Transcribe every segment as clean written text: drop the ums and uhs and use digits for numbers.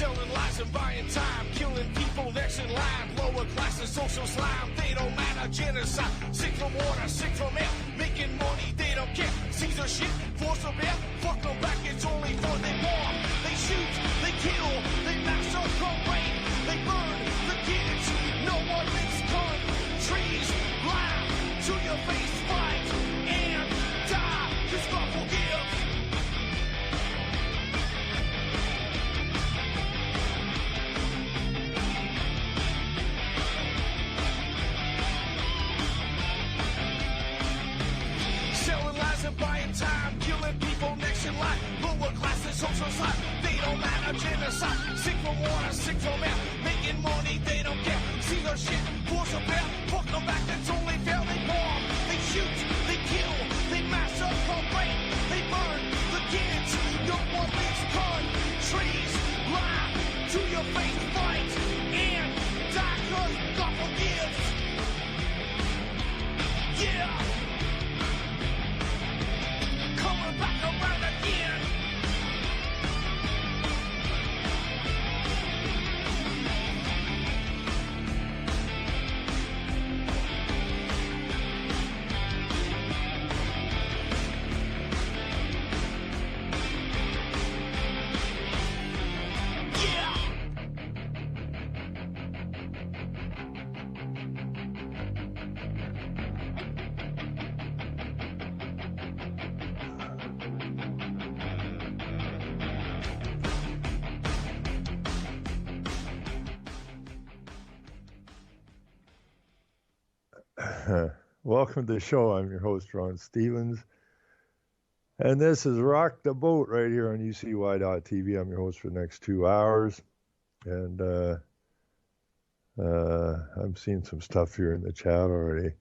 Selling lies and buying time, killing people next in line. Lower classes, social slime, they don't matter. Genocide, sick from water, sick from air. Making money, they don't care. Caesar shit, force of air. Fuck them back, it's only for they bomb. They shoot, they kill, they massacre, rape. They burn the kids, no one makes countries. Lie to your face, fight and die, 'cause God forgives. Selling lies and buying time, killing people next in line. Lower classes, social slide, they don't matter. Genocide, sick from water, sick from air. Making money, they don't care. See their shit, force a bear. Fuck them back, that's only fair. They bomb, they shoot, they kill, they massacre, rape. They burn the kids, no one makes countries. Lie to your face, fight and die, 'cause God forgives. Yeah. Coming back around again. Yeah. Welcome to the show. I'm your host, Ron Stevens. And this is Rock the Boat right here on UCY.TV. I'm your host for the next 2 hours. And I'm seeing some stuff here in the chat already.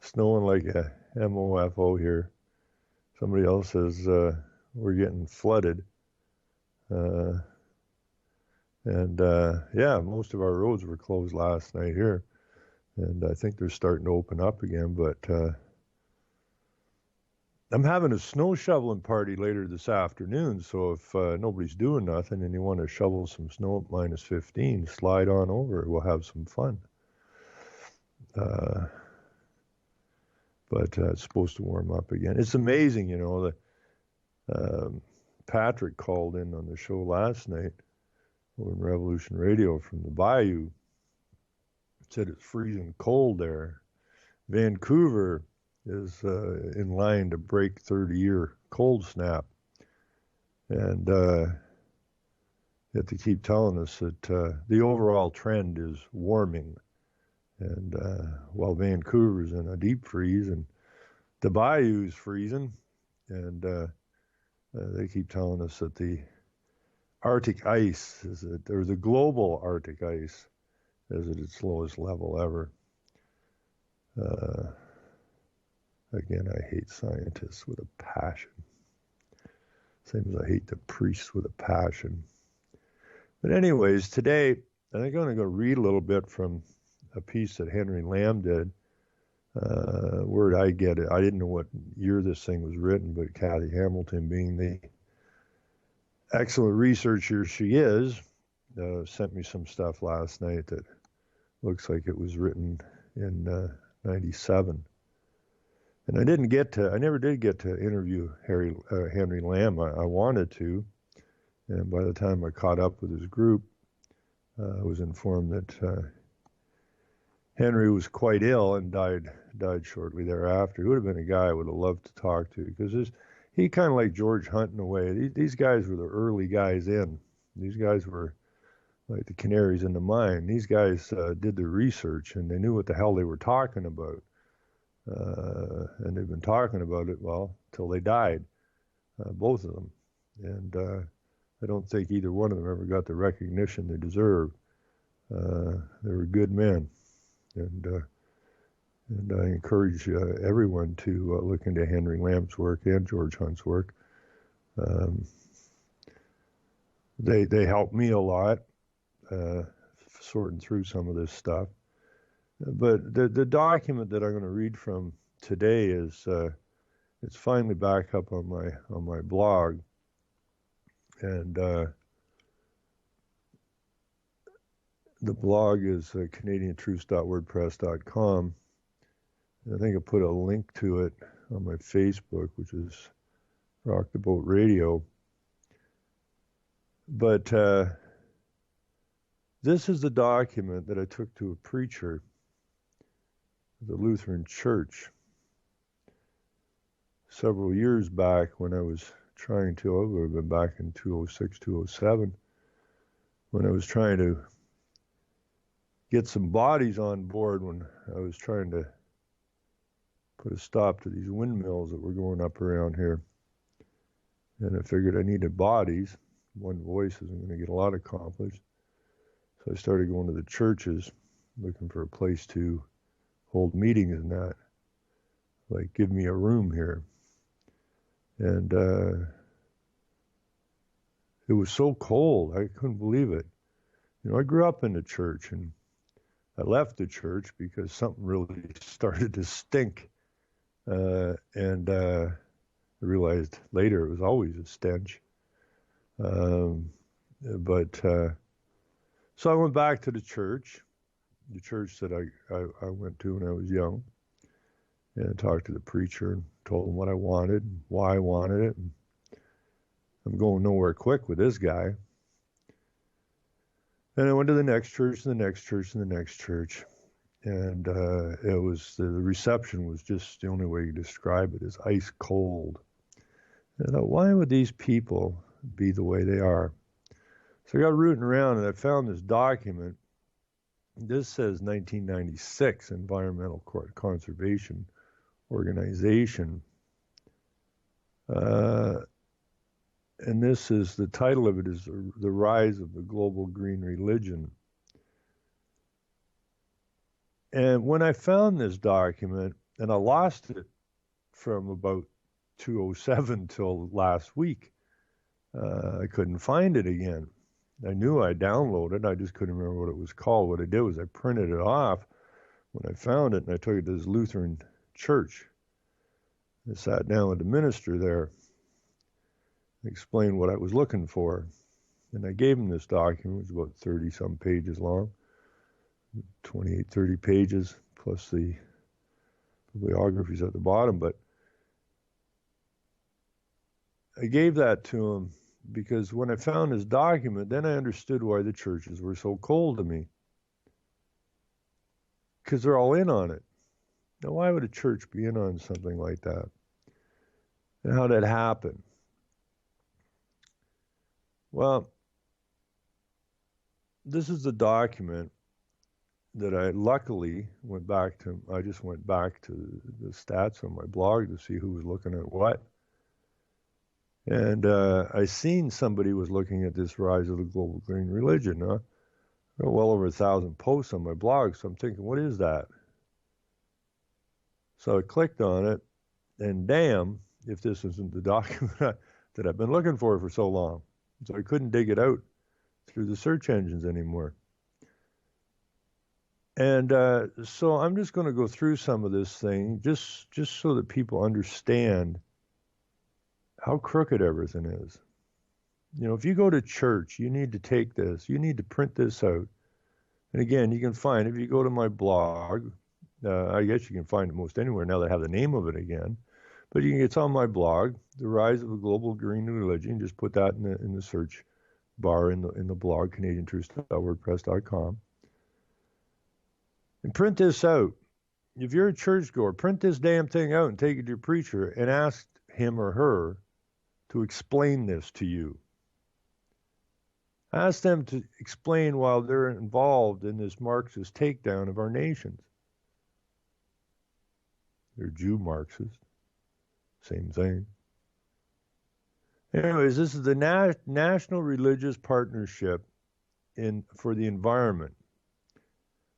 Snowing like a MOFO here. Somebody else says we're getting flooded. Yeah, most of our roads were closed last night here. And I think they're starting to open up again, but I'm having a snow shoveling party later this afternoon, so if nobody's doing nothing and you want to shovel some snow at minus 15, slide on over. We'll have some fun. But it's supposed to warm up again. It's amazing, you know, that Patrick called in on the show last night on Revolution Radio from the Bayou. Said it's freezing cold there. Vancouver is in line to break 30-year cold snap. And you have to keep telling us that the overall trend is warming. And while Vancouver's in a deep freeze and the Bayou's freezing, and they keep telling us that the Arctic ice, or the global Arctic ice, is at its lowest level ever. Again, I hate scientists with a passion. Same as I hate the priests with a passion. But anyways, today, I think I'm going to go read a little bit from a piece that Henry Lamb did. Where did I get it? I didn't know what year this thing was written, but Kathy Hamilton, being the excellent researcher she is, sent me some stuff last night that looks like it was written in 97. And I never did get to interview Henry Lamb. I wanted to. And by the time I caught up with his group, I was informed that Henry was quite ill and died shortly thereafter. He would have been a guy I would have loved to talk to, because he kind of like George Hunt in a way. These guys were the early guys in. These guys were like the canaries in the mine. These guys did the research, and they knew what the hell they were talking about. And they've been talking about it, well, till they died, both of them. And I don't think either one of them ever got the recognition they deserved. They were good men. And I encourage everyone to look into Henry Lamb's work and George Hunt's work. They helped me a lot, sorting through some of this stuff. But the document that I'm going to read from today is it's finally back up on my blog, And the blog is canadiantruths.wordpress.com. I think I put a link to it on my Facebook, which is Rock the Boat Radio. But this is the document that I took to a preacher at the Lutheran Church several years back when I was trying to, it would have been back in 2006, 2007, when I was trying to get some bodies on board when I was trying to put a stop to these windmills that were going up around here. And I figured I needed bodies. One voice isn't going to get a lot accomplished. So I started going to the churches, looking for a place to hold meetings and that. Like, give me a room here. And it was so cold, I couldn't believe it. You know, I grew up in the church, and I left the church because something really started to stink. And I realized later it was always a stench. So I went back to the church that I went to when I was young, and talked to the preacher and told him what I wanted, and why I wanted it. And I'm going nowhere quick with this guy. And I went to the next church, and the next church, and the next church. And it was, the reception was just, the only way you describe it is ice cold. And I thought, why would these people be the way they are? So I got rooting around, and I found this document. This says 1996 Environmental Conservation Organization. And this is, the title of it is The Rise of the Global Green Religion. And when I found this document, and I lost it from about 2007 till last week, I couldn't find it again. I knew I downloaded it, I just couldn't remember what it was called. What I did was I printed it off when I found it, and I took it to this Lutheran church. I sat down with the minister there, explained what I was looking for. And I gave him this document. It was about 30-some pages long, 28, 30 pages, plus the bibliographies at the bottom. But I gave that to him because when I found his document, then I understood why the churches were so cold to me. Because they're all in on it. Now, why would a church be in on something like that? And how did that happen? Well, this is the document that I luckily went back to. I just went back to the stats on my blog to see who was looking at what. And I seen somebody was looking at this rise of the global green religion. Well over 1,000 posts on my blog, so I'm thinking, what is that? So I clicked on it, and damn, if this isn't the document that I've been looking for so long. So I couldn't dig it out through the search engines anymore. And so I'm just going to go through some of this thing just so that people understand how crooked everything is. You know, if you go to church, you need to take this. You need to print this out. And again, you can find, if you go to my blog, I guess you can find it most anywhere now that I have the name of it again. But it's on my blog, The Rise of a Global Green Religion. Just put that in the search bar in the blog, canadiantruths.wordpress.com. And print this out. If you're a churchgoer, print this damn thing out and take it to your preacher and ask him or her to explain this to you. Ask them to explain why they're involved in this Marxist takedown of our nations. They're Jew Marxists. Same thing. Anyways, this is the National Religious Partnership for the Environment.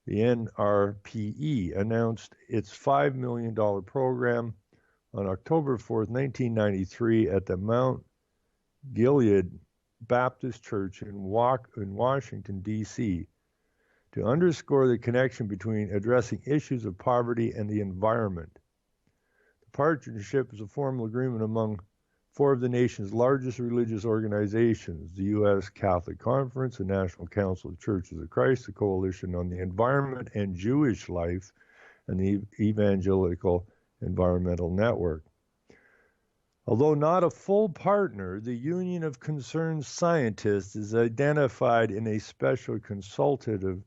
The NRPE announced its $5 million program on October 4th, 1993 at the Mount Gilead Baptist Church in Washington, D.C., to underscore the connection between addressing issues of poverty and the environment. The partnership is a formal agreement among four of the nation's largest religious organizations, the U.S. Catholic Conference, the National Council of Churches of Christ, the Coalition on the Environment and Jewish Life, and the Evangelical Environmental Network. Although not a full partner, the Union of Concerned Scientists is identified in a special consultative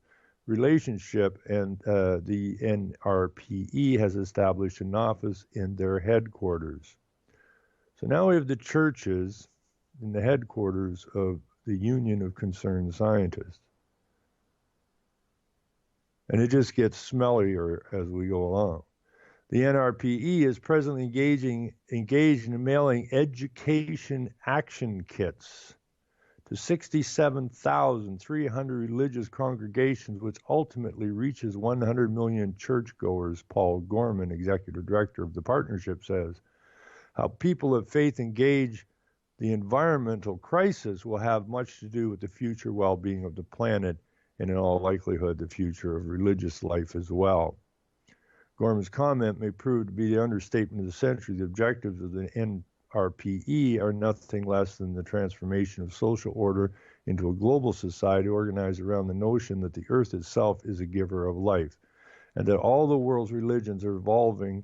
relationship, and the NRPE has established an office in their headquarters. So now we have the churches in the headquarters of the Union of Concerned Scientists. And it just gets smellier as we go along. The NRPE is presently engaged in mailing education action kits to 67,300 religious congregations, which ultimately reaches 100 million churchgoers, Paul Gorman, executive director of the partnership, says. How people of faith engage the environmental crisis will have much to do with the future well-being of the planet and, in all likelihood, the future of religious life as well. Gorman's comment may prove to be the understatement of the century. The objectives of the NRPE are nothing less than the transformation of social order into a global society organized around the notion that the earth itself is a giver of life, and that all the world's religions are evolving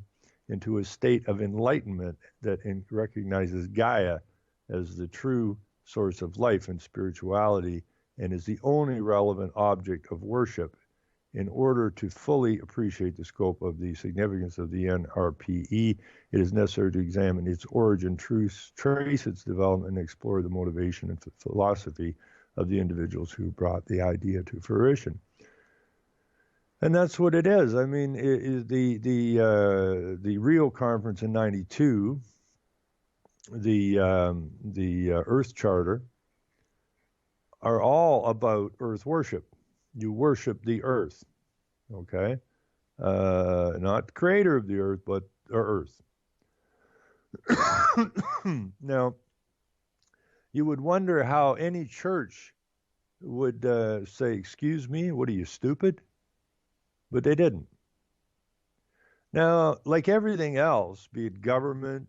into a state of enlightenment that recognizes Gaia as the true source of life and spirituality and is the only relevant object of worship. In order to fully appreciate the scope of the significance of the NRPE, it is necessary to examine its origin, trace its development, and explore the motivation and philosophy of the individuals who brought the idea to fruition. And that's what it is. I mean, the Rio conference in '92, the Earth Charter, are all about Earth worship. You worship the Earth, okay? Not the creator of the Earth, but the Earth. Now, you would wonder how any church would say, "Excuse me, what are you, stupid?" But they didn't. Now, like everything else, be it government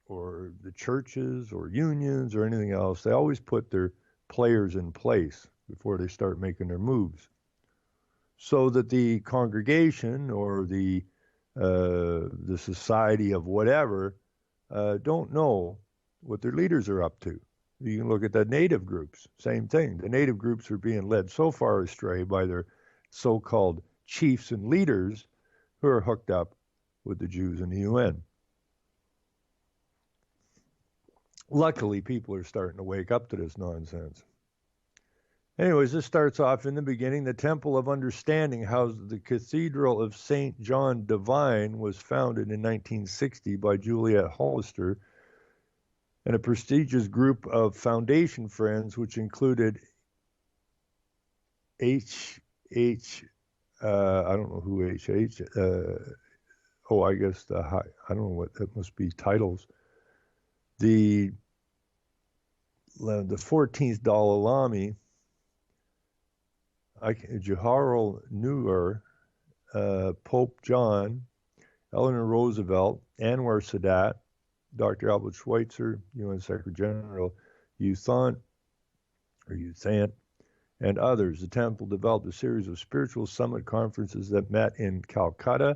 or the churches or unions or anything else, they always put their players in place before they start making their moves, so that the congregation or the society of whatever don't know what their leaders are up to. You can look at the native groups, same thing. The native groups are being led so far astray by their so-called chiefs and leaders who are hooked up with the Jews and the UN. Luckily, people are starting to wake up to this nonsense. Anyways, this starts off in the beginning. The Temple of Understanding housed the Cathedral of St. John Divine, was founded in 1960 by Juliet Hollister and a prestigious group of foundation friends, which included I don't know who HH, I guess I don't know what, that must be titles. The 14th Dalai Lama, Jawaharlal Nehru, Pope John, Eleanor Roosevelt, Anwar Sadat, Dr. Albert Schweitzer, UN Secretary General U Thant, and others. The temple developed a series of spiritual summit conferences that met in Calcutta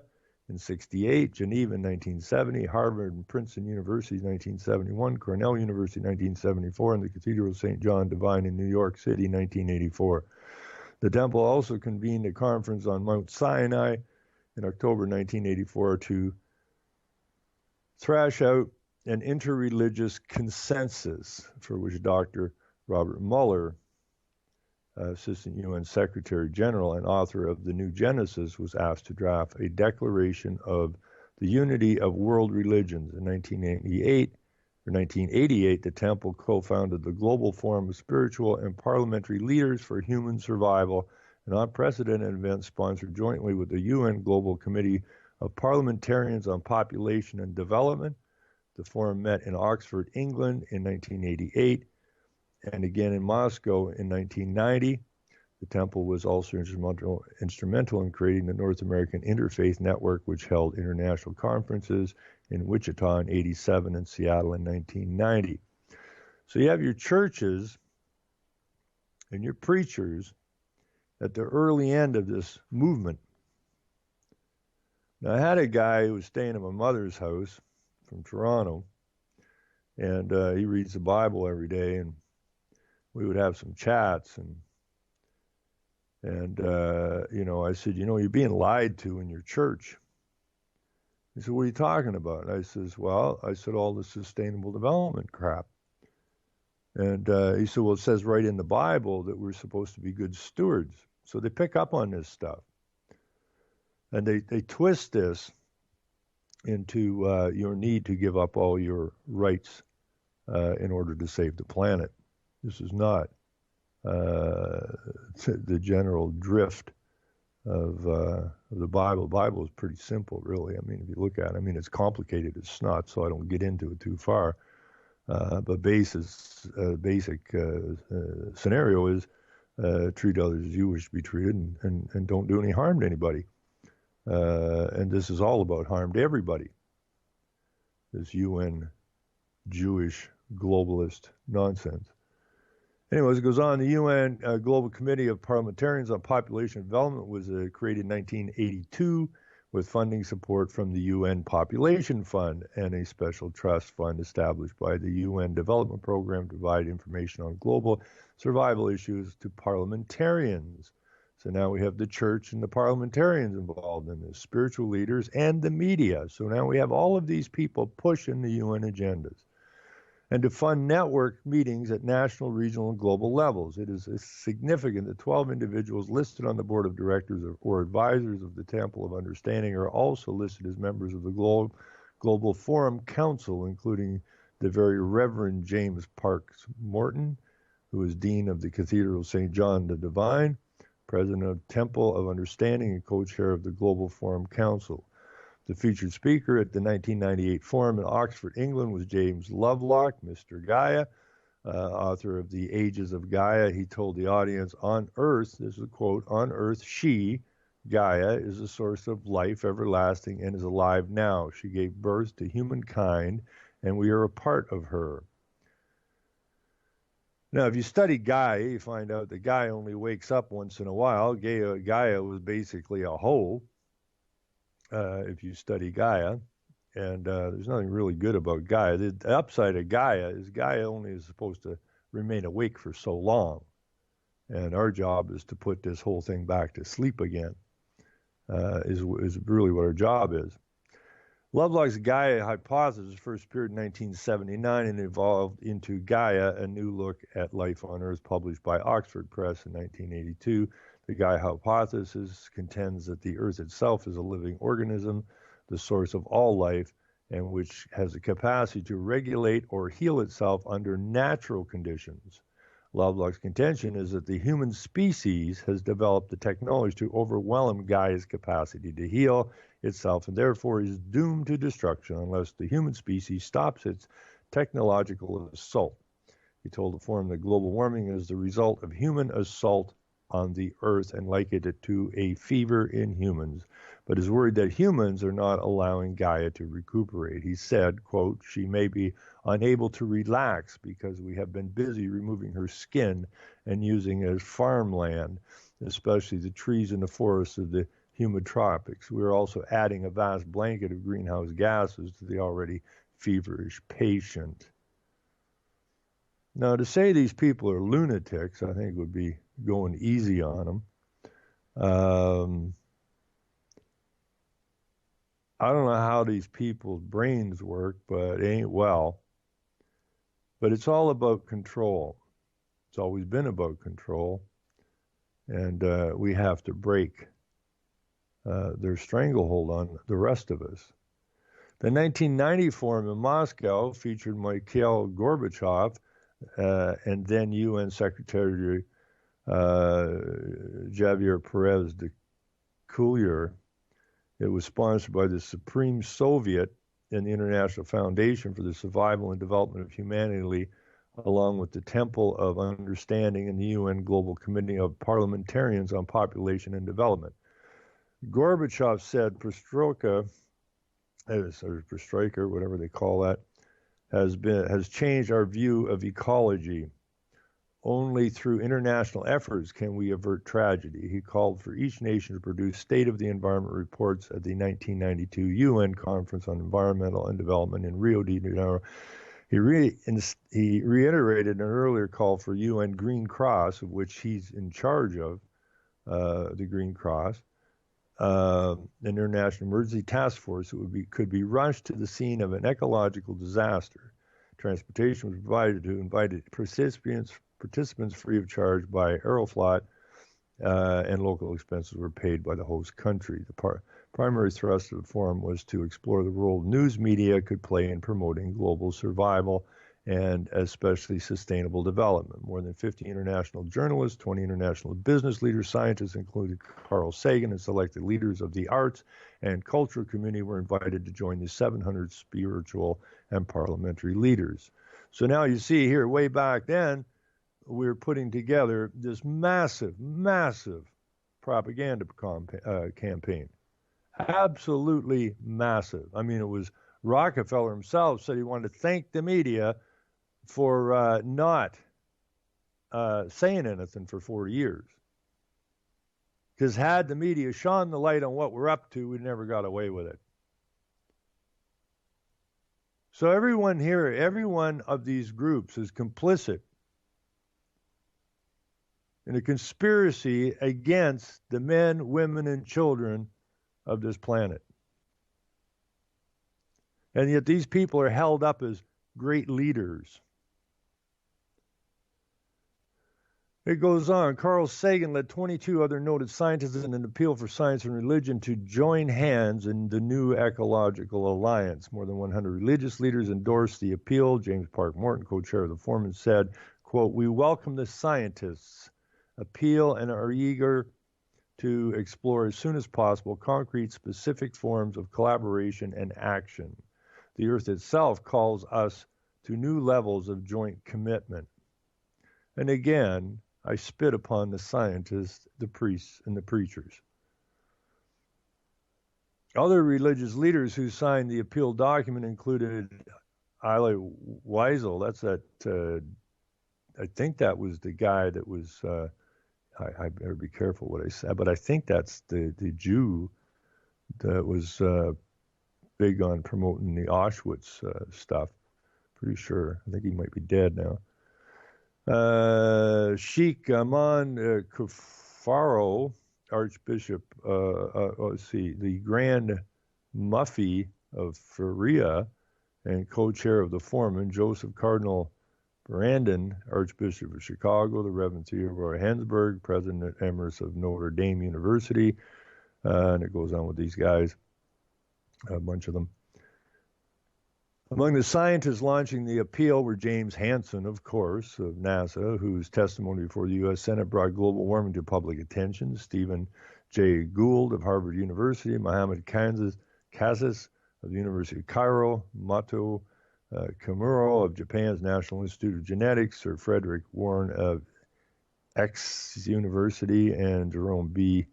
in '68, Geneva in 1970, Harvard and Princeton University in 1971, Cornell University in 1974, and the Cathedral of St. John Divine in New York City in 1984. The temple also convened a conference on Mount Sinai in October 1984 to thrash out an interreligious consensus for which Dr. Robert Mueller, Assistant UN Secretary General and author of the New Genesis, was asked to draft a declaration of the unity of world religions. In 1988, the temple co-founded the Global Forum of Spiritual and Parliamentary Leaders for Human Survival, an unprecedented event sponsored jointly with the UN Global Committee of Parliamentarians on Population and Development. The forum met in Oxford, England in 1988, and again in Moscow in 1990. The temple was also instrumental in creating the North American Interfaith Network, which held international conferences in Wichita in '87 and Seattle in 1990. So you have your churches and your preachers at the early end of this movement. Now, I had a guy who was staying at my mother's house from Toronto, and he reads the Bible every day, and we would have some chats, and I said, you're being lied to in your church. He said, what are you talking about? And I says, all the sustainable development crap. And he said, well, it says right in the Bible that we're supposed to be good stewards. So they pick up on this stuff. And they twist this into your need to give up all your rights in order to save the planet. This is not the general drift of the Bible. The Bible is pretty simple, really. I mean, if you look at it, it's complicated as snot, so I don't get into it too far. But basic scenario is treat others as you wish to be treated, and don't do any harm to anybody. And this is all about harm to everybody. This UN Jewish globalist nonsense. Anyways, it goes on. The UN Global Committee of Parliamentarians on Population Development was created in 1982 with funding support from the UN Population Fund and a special trust fund established by the UN Development Program to provide information on global survival issues to parliamentarians. So now we have the church and the parliamentarians involved in this, spiritual leaders and the media. So now we have all of these people pushing the UN agendas. And to fund network meetings at national, regional, and global levels. It is significant that 12 individuals listed on the board of directors or advisors of the Temple of Understanding are also listed as members of the Global Forum Council, including the very Reverend James Parks Morton, who is Dean of the Cathedral of St. John the Divine, President of Temple of Understanding, and co-chair of the Global Forum Council. The featured speaker at the 1998 forum in Oxford, England, was James Lovelock, Mr. Gaia, author of The Ages of Gaia. He told the audience, on Earth, this is a quote, on Earth, she, Gaia, is the source of life everlasting and is alive now. She gave birth to humankind, and we are a part of her. Now, if you study Gaia, you find out that Gaia only wakes up once in a while. Gaia was basically a hole. If you study Gaia, and there's nothing really good about Gaia. The upside of Gaia is Gaia only is supposed to remain awake for so long, and our job is to put this whole thing back to sleep again, is really what our job is. Lovelock's Gaia hypothesis first appeared in 1979 and evolved into Gaia, a new look at life on Earth, published by Oxford Press in 1982. The Gaia hypothesis contends that the Earth itself is a living organism, the source of all life, and which has the capacity to regulate or heal itself under natural conditions. Lovelock's contention is that the human species has developed the technology to overwhelm Gaia's capacity to heal itself, and therefore is doomed to destruction unless the human species stops its technological assault. He told the forum that global warming is the result of human assault on the Earth and likened it to a fever in humans, but is worried that humans are not allowing Gaia to recuperate. He said, quote, she may be unable to relax because we have been busy removing her skin and using it as farmland, especially the trees and the forests of the humid tropics. We are also adding a vast blanket of greenhouse gases to the already feverish patient. Now, to say these people are lunatics, I think would be going easy on them. I don't know how these people's brains work, but it ain't well. But it's all about control. It's always been about control. And we have to break their stranglehold on the rest of us. The 1990 forum in Moscow featured Mikhail Gorbachev and then UN Secretary Javier Perez de Cuellar. It was sponsored by the Supreme Soviet and the International Foundation for the Survival and Development of Humanity along with the Temple of Understanding and the UN Global Committee of Parliamentarians on Population and Development. Gorbachev said perestroika, or perestroika, whatever they call that, has changed our view of ecology. Only through international efforts can we avert tragedy. He called for each nation to produce State of the Environment reports at the 1992 UN Conference on Environmental and Development in Rio de Janeiro. He reiterated an earlier call for UN Green Cross, of which he's in charge of, the Green Cross, an international emergency task force that could be rushed to the scene of an ecological disaster. Transportation was provided to invited participants free of charge by Aeroflot, and local expenses were paid by the host country. The primary thrust of the forum was to explore the role news media could play in promoting global survival and especially sustainable development. More than 50 international journalists, 20 international business leaders, scientists, including Carl Sagan, and selected leaders of the arts and cultural community were invited to join the 700 spiritual and parliamentary leaders. So now you see here, way back then, we were putting together this massive, massive propaganda campaign. Absolutely massive. I mean, it was Rockefeller himself said he wanted to thank the media for not saying anything for 4 years. Because had the media shone the light on what we're up to, we never got away with it. So everyone here, every one of these groups is complicit in a conspiracy against the men, women, and children of this planet. And yet these people are held up as great leaders. It goes on. Carl Sagan led 22 other noted scientists in an appeal for science and religion to join hands in the new ecological alliance. More than 100 religious leaders endorsed the appeal. James Park Morton, co-chair of the forum, said, quote, "We welcome the scientists' appeal and are eager to explore as soon as possible concrete, specific forms of collaboration and action. The Earth itself calls us to new levels of joint commitment." And again, I spit upon the scientists, the priests, and the preachers. Other religious leaders who signed the appeal document included Elie Wiesel. That's that, I think that was the guy that was, I better be careful what I say, but I think that's the Jew that was big on promoting the Auschwitz stuff. Pretty sure. I think he might be dead now. Sheikh Aman Kufaro, Archbishop, let's see, the Grand Mufti of Faria and co-chair of the forum, and Joseph Cardinal Brandon, Archbishop of Chicago, the Reverend Theodore Hensburg, President Emeritus of Notre Dame University, and it goes on with these guys, a bunch of them. Among the scientists launching the appeal were James Hansen, of course, of NASA, whose testimony before the U.S. Senate brought global warming to public attention, Stephen Jay Gould of Harvard University, Mohammed Kazis of the University of Cairo, Mato Kimura of Japan's National Institute of Genetics, Sir Frederick Warren of X University, and Jerome B.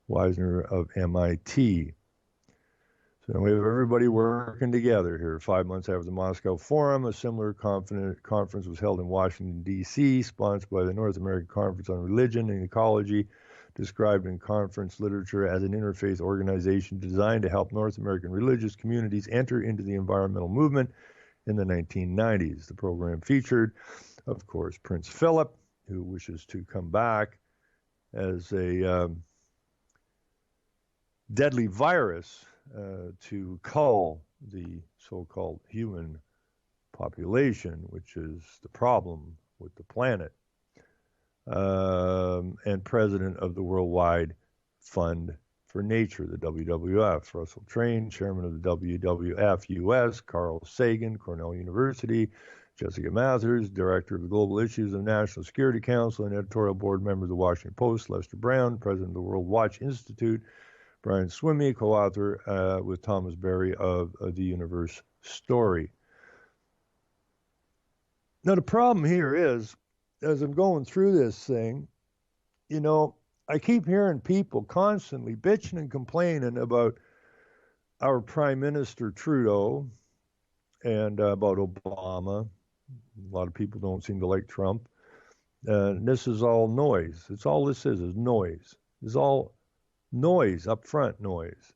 Wisner of MIT. So we have everybody working together here. 5 months after the Moscow Forum, a similar conference was held in Washington, D.C., sponsored by the North American Conference on Religion and Ecology, described in conference literature as an interfaith organization designed to help North American religious communities enter into the environmental movement in the 1990s. The program featured, of course, Prince Philip, who wishes to come back as a deadly virus to cull the so-called human population, which is the problem with the planet, and president of the Worldwide Fund for Nature, the WWF. Russell Train, chairman of the WWF US, Carl Sagan, Cornell University, Jessica Mathers, director of the Global Issues of National Security Council and editorial board member of the Washington Post, Lester Brown, president of the World Watch Institute, Brian Swimmy, co-author with Thomas Berry of The Universe Story. Now, the problem here is, as I'm going through this thing, I keep hearing people constantly bitching and complaining about our Prime Minister Trudeau and about Obama. A lot of people don't seem to like Trump. This is all noise. It's all this is noise. It's all noise, upfront noise.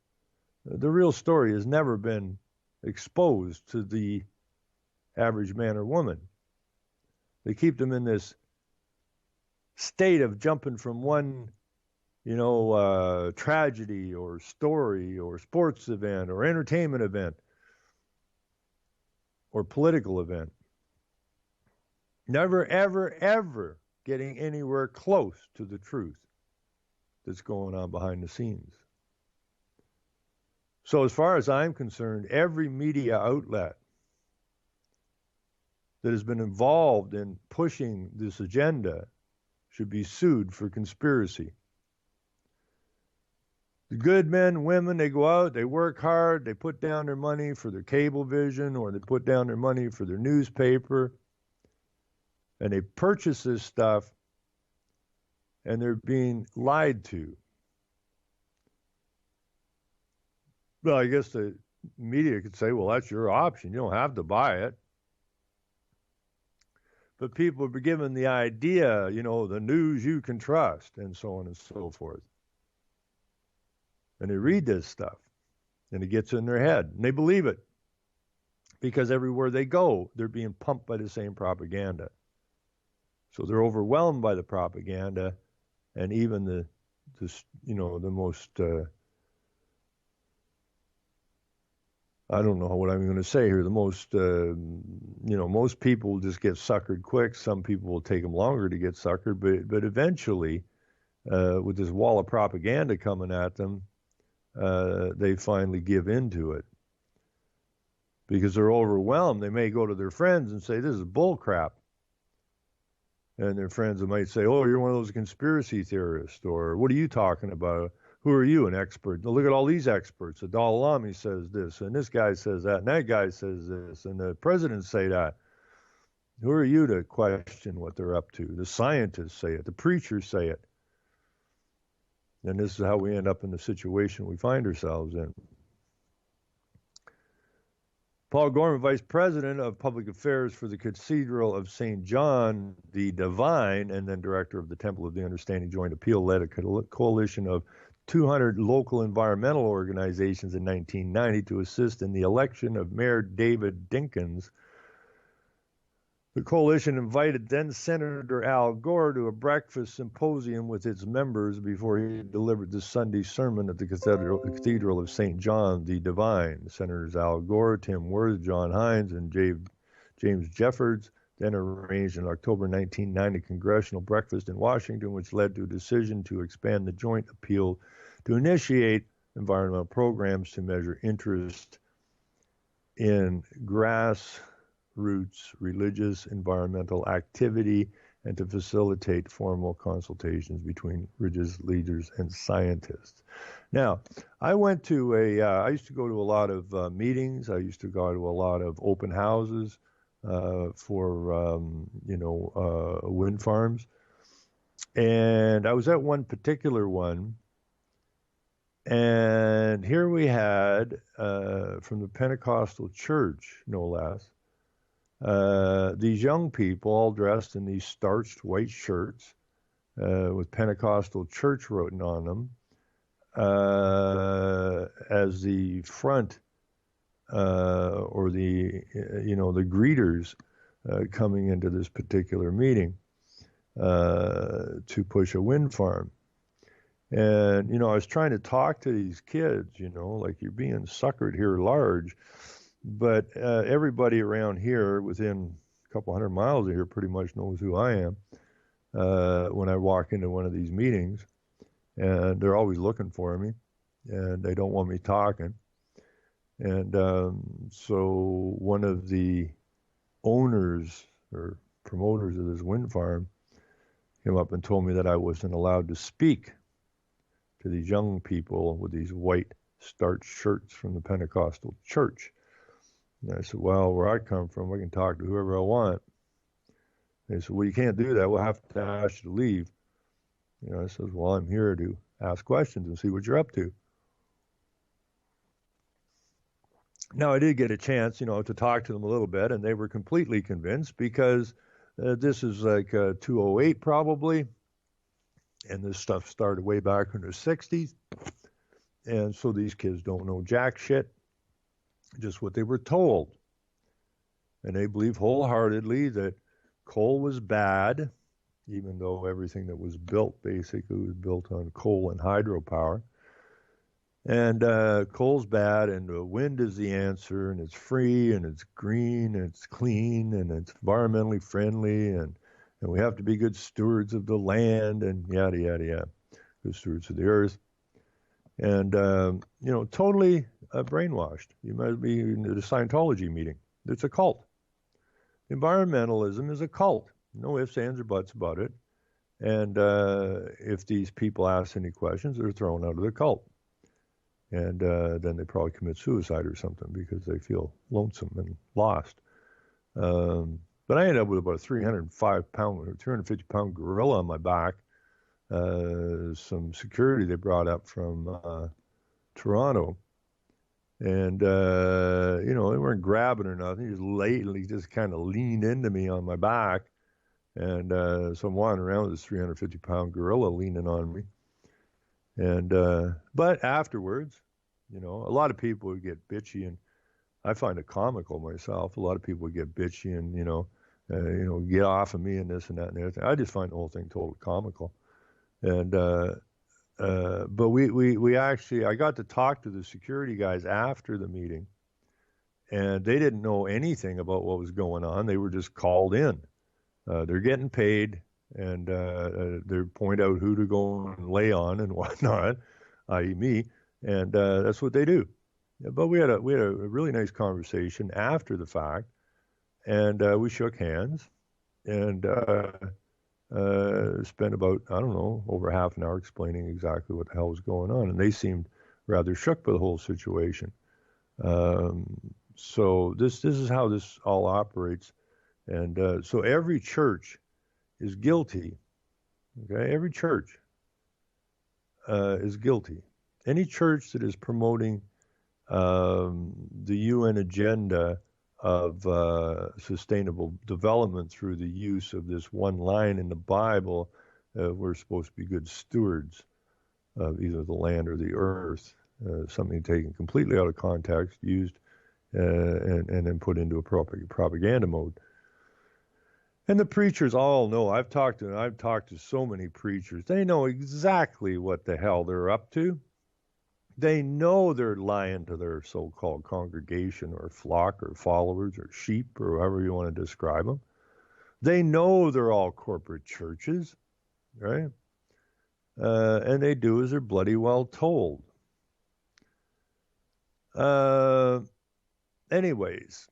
The real story has never been exposed to the average man or woman. They keep them in this state of jumping from one, tragedy or story or sports event or entertainment event or political event. Never, ever, ever getting anywhere close to the truth that's going on behind the scenes. So as far as I'm concerned, every media outlet that has been involved in pushing this agenda should be sued for conspiracy. The good men, women, they go out, they work hard, they put down their money for their cable vision, or they put down their money for their newspaper, and they purchase this stuff, and they're being lied to. Well, I guess the media could say, well, that's your option. You don't have to buy it. But people are given the idea, the news you can trust, and so on and so forth. And they read this stuff, and it gets in their head, and they believe it. Because everywhere they go, they're being pumped by the same propaganda. So they're overwhelmed by the propaganda, and even the most, I don't know what I'm going to say here. The most, most people just get suckered quick. Some people will take them longer to get suckered, but eventually, with this wall of propaganda coming at them, they finally give into it. Because they're overwhelmed. They may go to their friends and say, this is bull crap. And their friends might say, oh, you're one of those conspiracy theorists, or what are you talking about? Who are you, an expert? Now, look at all these experts. The Dalai Lama says this, and this guy says that, and that guy says this, and the presidents say that. Who are you to question what they're up to? The scientists say it. The preachers say it. And this is how we end up in the situation we find ourselves in. Paul Gorman, Vice President of Public Affairs for the Cathedral of St. John the Divine, and then Director of the Temple of the Understanding Joint Appeal, led a coalition of 200 local environmental organizations in 1990 to assist in the election of Mayor David Dinkins. The coalition invited then Senator Al Gore to a breakfast symposium with its members before he delivered the Sunday sermon at the Cathedral of St. John the Divine. Senators Al Gore, Tim Wirth, John Hines, and James Jeffords then arranged an October 1990 congressional breakfast in Washington, which led to a decision to expand the joint appeal to initiate environmental programs to measure interest in grassroots religious environmental activity and to facilitate formal consultations between religious leaders and scientists. Now, I used to go to a lot of meetings. I used to go to a lot of open houses for wind farms. And I was at one particular one, and here we had, from the Pentecostal church, no less, these young people all dressed in these starched white shirts with Pentecostal church written on them as the front or the greeters coming into this particular meeting to push a wind farm. And, I was trying to talk to these kids, like you're being suckered here large. But everybody around here within a couple hundred miles of here pretty much knows who I am when I walk into one of these meetings. And they're always looking for me, and they don't want me talking. And so one of the owners or promoters of this wind farm came up and told me that I wasn't allowed to speak to these young people with these white starched shirts from the Pentecostal church. And I said, well, where I come from, I can talk to whoever I want. They said, well, you can't do that. We'll have to ask you to leave. I says, well, I'm here to ask questions and see what you're up to. Now, I did get a chance, to talk to them a little bit, and they were completely convinced because this is like 208 probably, and this stuff started way back in the 60s. And so these kids don't know jack shit, just what they were told. And they believe wholeheartedly that coal was bad, even though everything that was built basically was built on coal and hydropower. And coal's bad, and wind is the answer, and it's free, and it's green, and it's clean, and it's environmentally friendly, and we have to be good stewards of the land, and yada, yada, yada, good stewards of the earth. And, totally brainwashed. You might be in the Scientology meeting. It's a cult. Environmentalism is a cult. No ifs, ands, or buts about it. And if these people ask any questions, they're thrown out of the cult. And then they probably commit suicide or something because they feel lonesome and lost. But I ended up with about a 350 pound gorilla on my back. Some security they brought up from Toronto. And, they weren't grabbing or nothing. He just kind of leaned into me on my back. And so I'm wandering around with this 350 pound gorilla leaning on me. And, but afterwards, a lot of people would get bitchy, and I find it comical myself. A lot of people would get bitchy and, get off of me and this and that and everything. I just find the whole thing totally comical. And, but we actually, I got to talk to the security guys after the meeting, and they didn't know anything about what was going on. They were just called in. They're getting paid, and they point out who to go and lay on and whatnot, i.e. me, and that's what they do. But we had a really nice conversation after the fact, and we shook hands, and spent about, I don't know, over half an hour explaining exactly what the hell was going on, and they seemed rather shook by the whole situation. So this is how this all operates, and so every church is guilty. Okay, every church is guilty. Any church that is promoting the UN agenda of sustainable development through the use of this one line in the Bible, we're supposed to be good stewards of either the land or the earth, something taken completely out of context, used and then put into a propaganda mode. And the preachers all know. I've talked to so many preachers. They know exactly what the hell they're up to. They know they're lying to their so-called congregation or flock or followers or sheep or however you want to describe them. They know they're all corporate churches, right? And they do as they're bloody well told. Anyways,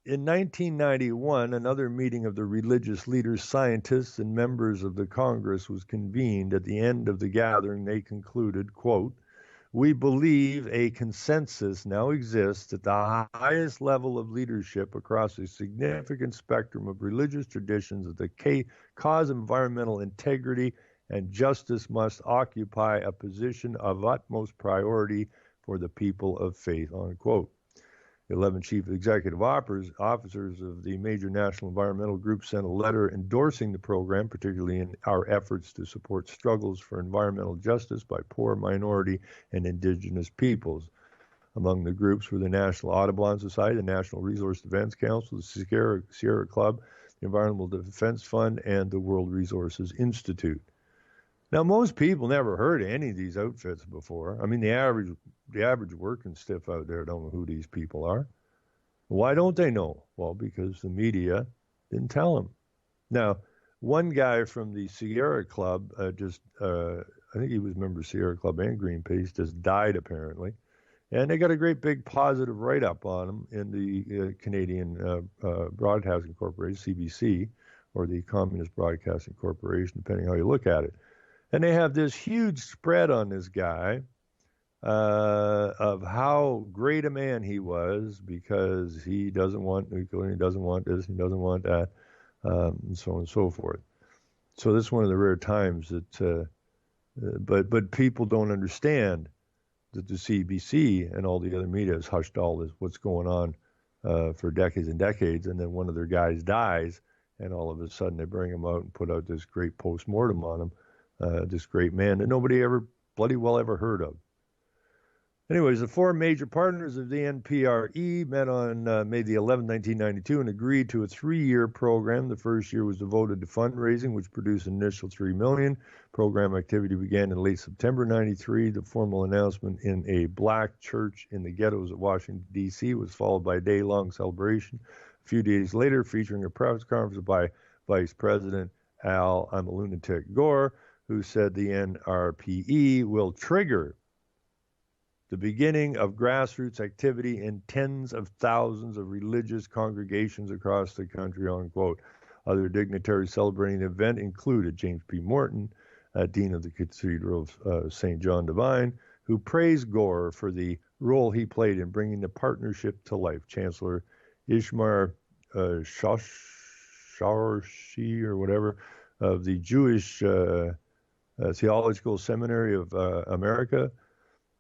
in 1991, another meeting of the religious leaders, scientists, and members of the Congress was convened. At the end of the gathering, they concluded, quote, "We believe a consensus now exists at the highest level of leadership across a significant spectrum of religious traditions that the cause of environmental integrity and justice must occupy a position of utmost priority for the people of faith," unquote. 11 chief executive officers of the major national environmental groups sent a letter endorsing the program, particularly in our efforts to support struggles for environmental justice by poor, minority, and indigenous peoples. Among the groups were the National Audubon Society, the National Resource Defense Council, the Sierra Club, the Environmental Defense Fund, and the World Resources Institute. Now, most people never heard of any of these outfits before. I mean, the average working stiff out there don't know who these people are. Why don't they know? Well, because the media didn't tell them. Now, one guy from the Sierra Club I think he was a member of Sierra Club and Greenpeace, just died apparently. And they got a great big positive write-up on him in the Canadian Broadcasting Corporation, CBC, or the Communist Broadcasting Corporation, depending how you look at it. And they have this huge spread on this guy of how great a man he was because he doesn't want nuclear, he doesn't want this, he doesn't want that. and so on and so forth. So this is one of the rare times that, but people don't understand that the CBC and all the other media has hushed all this, what's going on for decades and decades, and then one of their guys dies, and all of a sudden they bring him out and put out this great post-mortem on him, this great man that nobody ever bloody well ever heard of. Anyways, the four major partners of the NPRE met on May the 11th, 1992, and agreed to a 3-year program. The first year was devoted to fundraising, which produced an initial $3 million. Program activity began in late September 93. The formal announcement in a black church in the ghettos of Washington, D.C. was followed by a day-long celebration a few days later, featuring a press conference by Vice President Al, I'm a lunatic, Gore, who said the NRPE will trigger the beginning of grassroots activity in tens of thousands of religious congregations across the country, unquote. Other dignitaries celebrating the event included James P. Morton, Dean of the Cathedral of St. John Divine, who praised Gore for the role he played in bringing the partnership to life. Chancellor Ishmael Shaorshi, or whatever, of the Jewish Theological Seminary of America,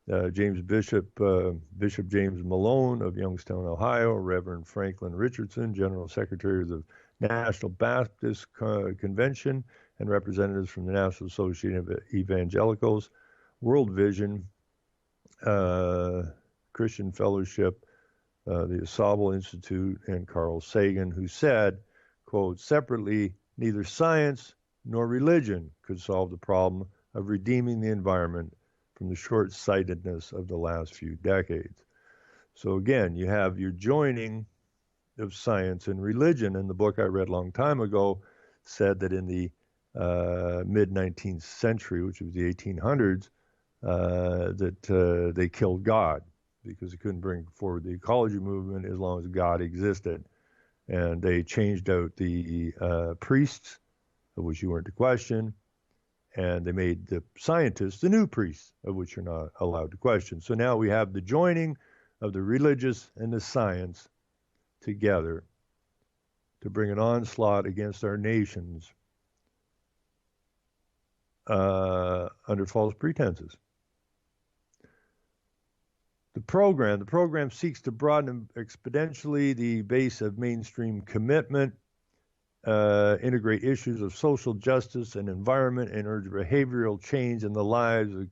Bishop James Malone of Youngstown, Ohio, Reverend Franklin Richardson, General Secretary of the National Baptist Convention, and representatives from the National Association of Evangelicals, World Vision, Christian Fellowship, the Asabel Institute, and Carl Sagan, who said, quote, separately, neither science nor religion could solve the problem of redeeming the environment from the short-sightedness of the last few decades. So again, you have your joining of science and religion. And the book I read a long time ago said that in the mid-19th century, which was the 1800s, that they killed God because they couldn't bring forward the ecology movement as long as God existed. And they changed out the priests, of which you weren't to question, and they made the scientists the new priests, of which you're not allowed to question. So now we have the joining of the religious and the science together to bring an onslaught against our nations under false pretenses. The program seeks to broaden exponentially the base of mainstream commitment, integrate issues of social justice and environment, and urge behavioral change in the lives of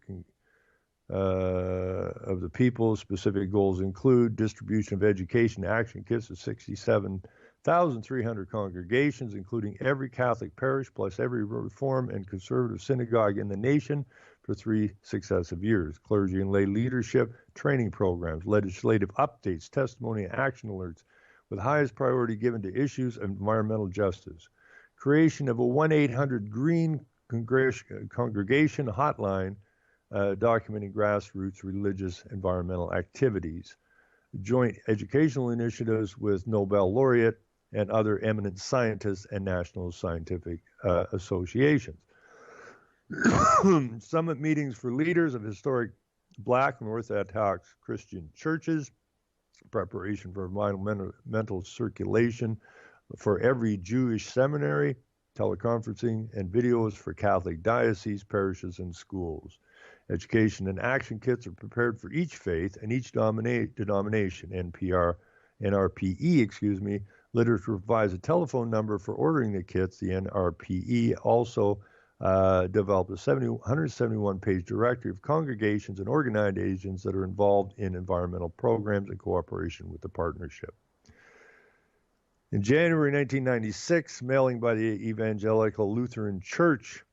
the people. Specific goals include distribution of education action kits to 67,300 congregations, including every Catholic parish plus every Reform and Conservative synagogue in the nation for 3 successive years. Clergy and lay leadership training programs, legislative updates, testimony and action alerts, with highest priority given to issues of environmental justice. Creation of a 1-800-GREEN congregation hotline documenting grassroots religious environmental activities. Joint educational initiatives with Nobel laureate and other eminent scientists and national scientific associations. Summit meetings for leaders of historic Black and Orthodox Christian churches, preparation for environmental circulation for every Jewish seminary, teleconferencing, and videos for Catholic dioceses, parishes, and schools. Education and action kits are prepared for each faith and each denomination. NRPE, literature provides a telephone number for ordering the kits. The NRPE also developed a 171-page directory of congregations and organizations that are involved in environmental programs in cooperation with the partnership. In January 1996, mailing by the Evangelical Lutheran Church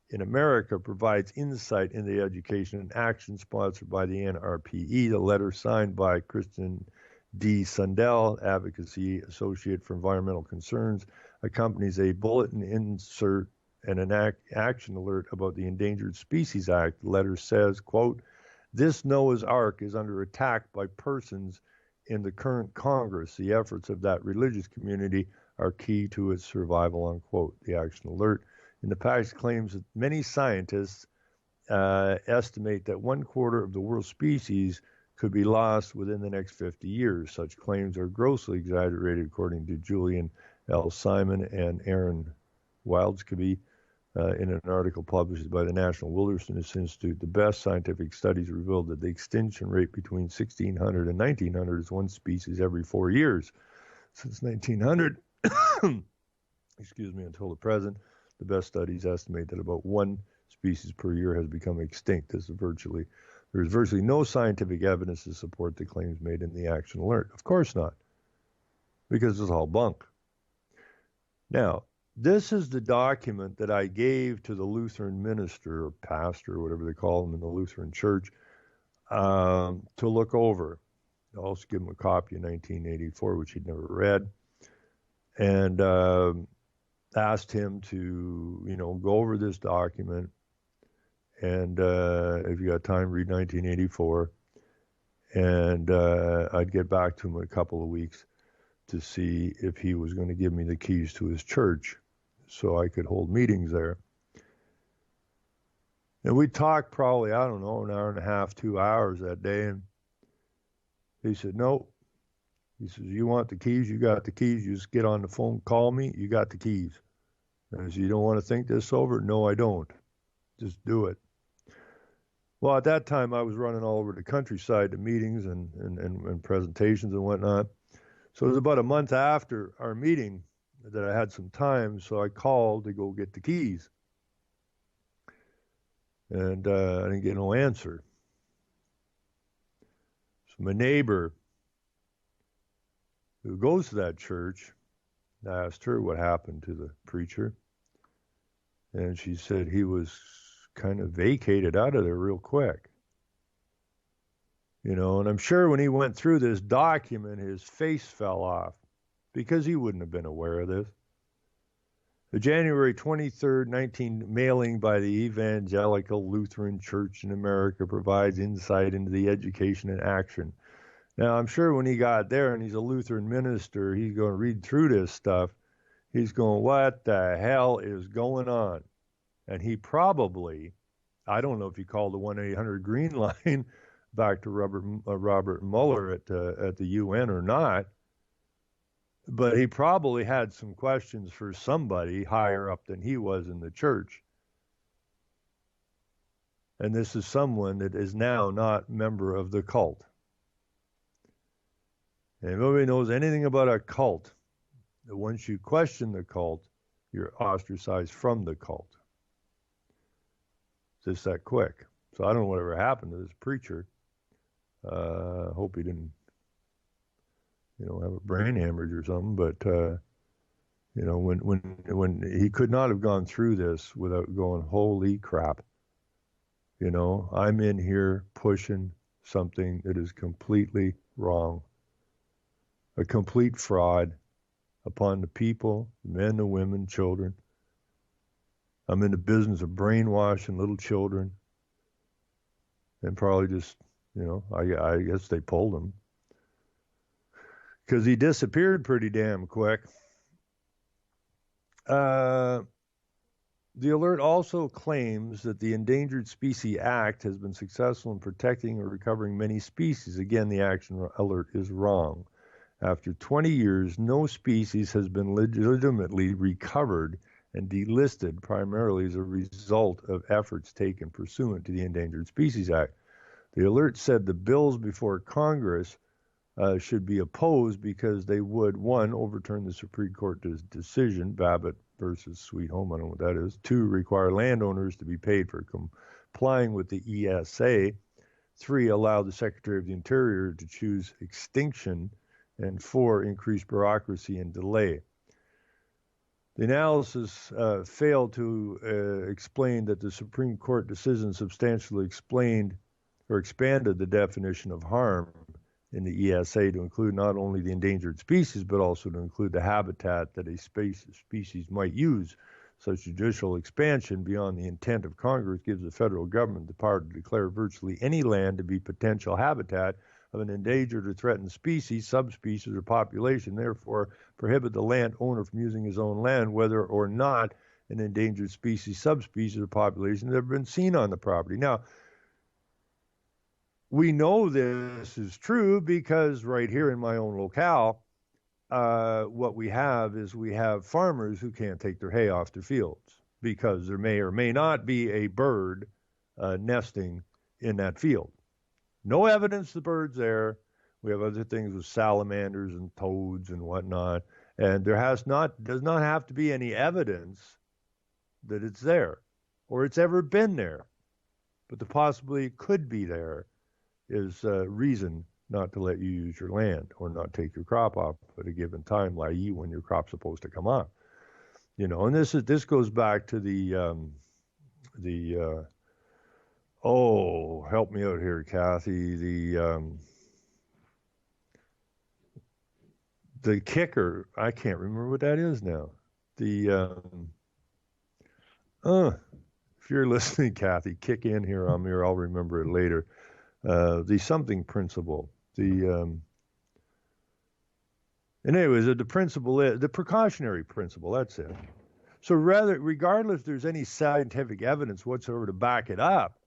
in America provides insight into the education and action sponsored by the NRPE. The letter signed by Kristen D. Sundell, Advocacy Associate for Environmental Concerns, accompanies a bulletin insert and an action alert about the Endangered Species Act. The letter says, quote, this Noah's Ark is under attack by persons in the current Congress. The efforts of that religious community are key to its survival, unquote. The action alert in the package claims that many scientists estimate that 1/4 of the world's species could be lost within the next 50 years. Such claims are grossly exaggerated, according to Julian L. Simon and Aaron Wildscaby, in an article published by the National Wilderness Institute. The best scientific studies revealed that the extinction rate between 1600 and 1900 is one species every 4 years. Since 1900, excuse me, until the present, the best studies estimate that about one species per year has become extinct. There's virtually no scientific evidence to support the claims made in the action alert. Of course not, because it's all bunk. Now, this is the document that I gave to the Lutheran minister or pastor, or whatever they call him in the Lutheran church, to look over. I also give him a copy of 1984, which he'd never read, and asked him to, go over this document. And if you got time, read 1984. And I'd get back to him in a couple of weeks to see if he was going to give me the keys to his church so I could hold meetings there. And we talked probably, I don't know, an hour and a half, 2 hours that day. And he said, no. He says, you want the keys? You got the keys. You just get on the phone, call me. You got the keys. And I said, you don't want to think this over? No, I don't. Just do it. Well, at that time, I was running all over the countryside to meetings and presentations and whatnot. So it was about a month after our meeting that I had some time, so I called to go get the keys. And I didn't get no answer. So my neighbor, who goes to that church, I asked her what happened to the preacher. And she said he was kind of vacated out of there real quick. And I'm sure when he went through this document, his face fell off because he wouldn't have been aware of this. The January 23rd, 19 mailing by the Evangelical Lutheran Church in America provides insight into the education and action. Now, I'm sure when he got there and he's a Lutheran minister, he's going to read through this stuff. He's going, what the hell is going on? And he probably, I don't know if he called the 1-800-GREEN line back to Robert Mueller at the UN or not, but he probably had some questions for somebody higher up than he was in the church. And this is someone that is now not a member of the cult. And if nobody knows anything about a cult, that once you question the cult, you're ostracized from the cult. It's just that quick. So I don't know whatever happened to this preacher. Hope he didn't, have a brain hemorrhage or something. But when he could not have gone through this without going, holy crap. I'm in here pushing something that is completely wrong, a complete fraud upon the people, men, the women, children. I'm in the business of brainwashing little children, and probably just, I guess they pulled him because he disappeared pretty damn quick. The alert also claims that the Endangered Species Act has been successful in protecting or recovering many species. Again, the action alert is wrong. After 20 years, no species has been legitimately recovered and delisted primarily as a result of efforts taken pursuant to the Endangered Species Act. The alert said the bills before Congress should be opposed because they would, 1, overturn the Supreme Court decision, Babbitt versus Sweet Home, I don't know what that is. 2, require landowners to be paid for complying with the ESA. 3, allow the Secretary of the Interior to choose extinction. And 4, increase bureaucracy and delay. The analysis failed to explain that the Supreme Court decision substantially explained or expanded the definition of harm in the ESA to include not only the endangered species, but also to include the habitat that a species might use. Such judicial expansion beyond the intent of Congress gives the federal government the power to declare virtually any land to be potential habitat of an endangered or threatened species, subspecies, or population, therefore prohibit the landowner from using his own land, whether or not an endangered species, subspecies, or population has ever been seen on the property. Now, we know this is true because right here in my own locale, what we have is we have farmers who can't take their hay off their fields because there may or may not be a bird nesting in that field. No evidence the bird's there. We have other things with salamanders and toads and whatnot, and does not have to be any evidence that it's there or it's ever been there, but the possibility it could be there is reason not to let you use your land or not take your crop off at a given time, i.e., when your crop's supposed to come on. And this goes back to oh, help me out here, Kathy. The kicker, I can't remember what that is now. If you're listening, Kathy, kick in here on me, or I'll remember it later. The something principle. And anyways, the principle is the precautionary principle. That's it. So regardless if there's any scientific evidence whatsoever to back it up,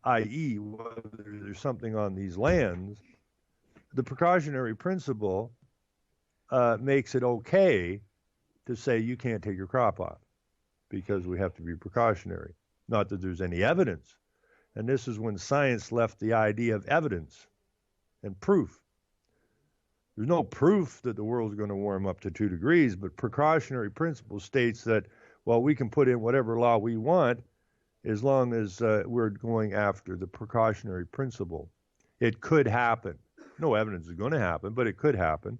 i.e., whether there's something on these lands, the precautionary principle makes it okay to say you can't take your crop off because we have to be precautionary. Not that there's any evidence. And this is when science left the idea of evidence and proof. There's no proof that the world's going to warm up to 2 degrees, but precautionary principle states that, well, we can put in whatever law we want as long as we're going after the precautionary principle. It could happen. No evidence is going to happen, but it could happen.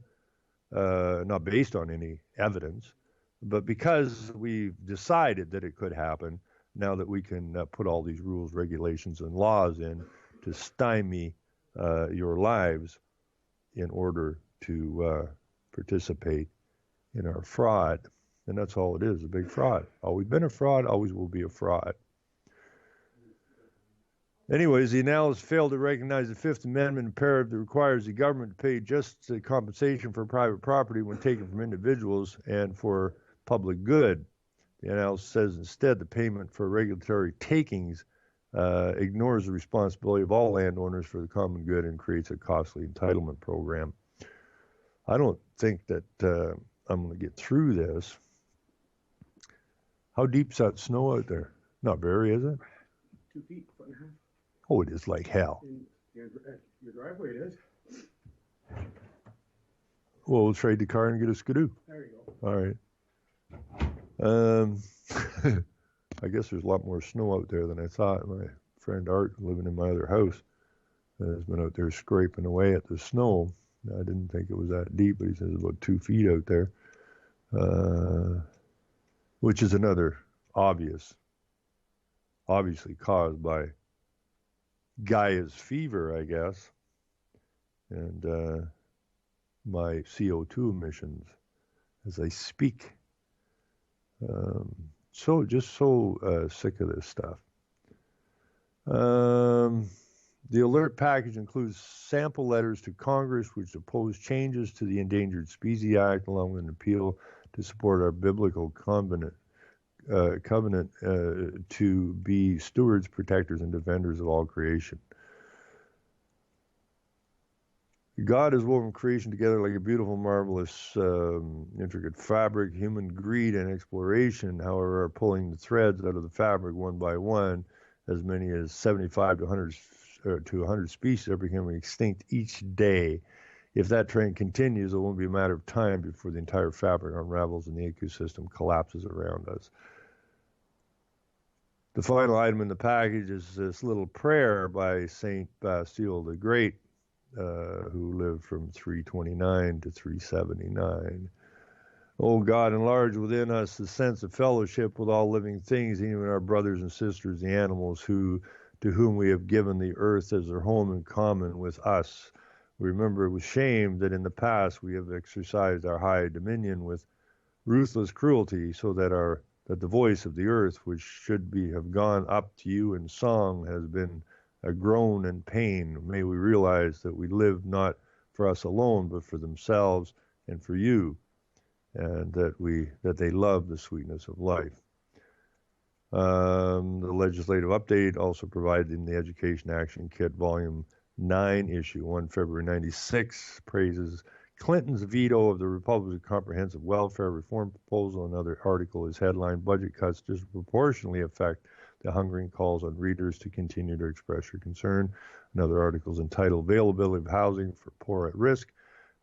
Not based on any evidence, but because we've decided that it could happen, now that we can put all these rules, regulations, and laws in to stymie your lives in order to participate in our fraud. And that's all it is, a big fraud. Always been a fraud, always will be a fraud. Anyways, the analysis failed to recognize the Fifth Amendment imperative that requires the government to pay just compensation for private property when taken from individuals and for public good. The analysis says instead the payment for regulatory takings ignores the responsibility of all landowners for the common good and creates a costly entitlement program. I don't think that I'm going to get through this. How deep's that snow out there? Not very, is it? 2 feet, foot and a half. Oh, it is like hell. In your driveway it is. Well, we'll trade the car and get a skidoo. There you go. All right. I guess there's a lot more snow out there than I thought. My friend Art, living in my other house, has been out there scraping away at the snow. I didn't think it was that deep, but he says about 2 feet out there, which is another obviously caused by Gaia's fever, I guess, and my CO2 emissions as I speak. So sick of this stuff. The alert package includes sample letters to Congress which oppose changes to the Endangered Species Act, along with an appeal to support our biblical covenant to be stewards, protectors, and defenders of all creation. God has woven creation together like a beautiful, marvelous, intricate fabric. Human greed and exploration, however, are pulling the threads out of the fabric one by one. As many as 75 to 100 species are becoming extinct each day. If that trend continues, it won't be a matter of time before the entire fabric unravels and the ecosystem collapses around us. The final item in the package is this little prayer by Saint Bastille the Great, who lived from 329 to 379. O God, enlarge within us the sense of fellowship with all living things, even our brothers and sisters, the animals, to whom we have given the earth as their home in common with us. We remember with shame that in the past we have exercised our high dominion with ruthless cruelty, so that the voice of the earth, which should have gone up to you in song, has been a groan and pain. May we realize that we live not for us alone, but for themselves and for you, and that they love the sweetness of life. The legislative update also provided in the Education Action Kit, Volume 9, Issue 1, February 96, praises Clinton's veto of the Republican Comprehensive Welfare Reform proposal. Another article is headline, Budget Cuts Disproportionately Affect the Hungering Calls on Readers to Continue to Express Your Concern. Another article is entitled, Availability of Housing for Poor at Risk.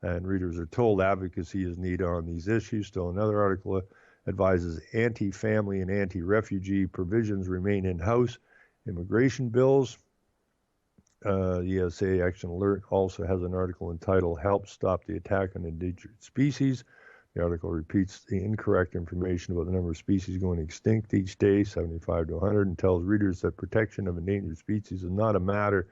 And readers are told advocacy is needed on these issues. Still another article advises anti-family and anti-refugee provisions remain in-house. Immigration bills. The ESA Action Alert also has an article entitled Help Stop the Attack on Endangered Species. The article repeats the incorrect information about the number of species going extinct each day, 75 to 100, and tells readers that protection of endangered species is not a matter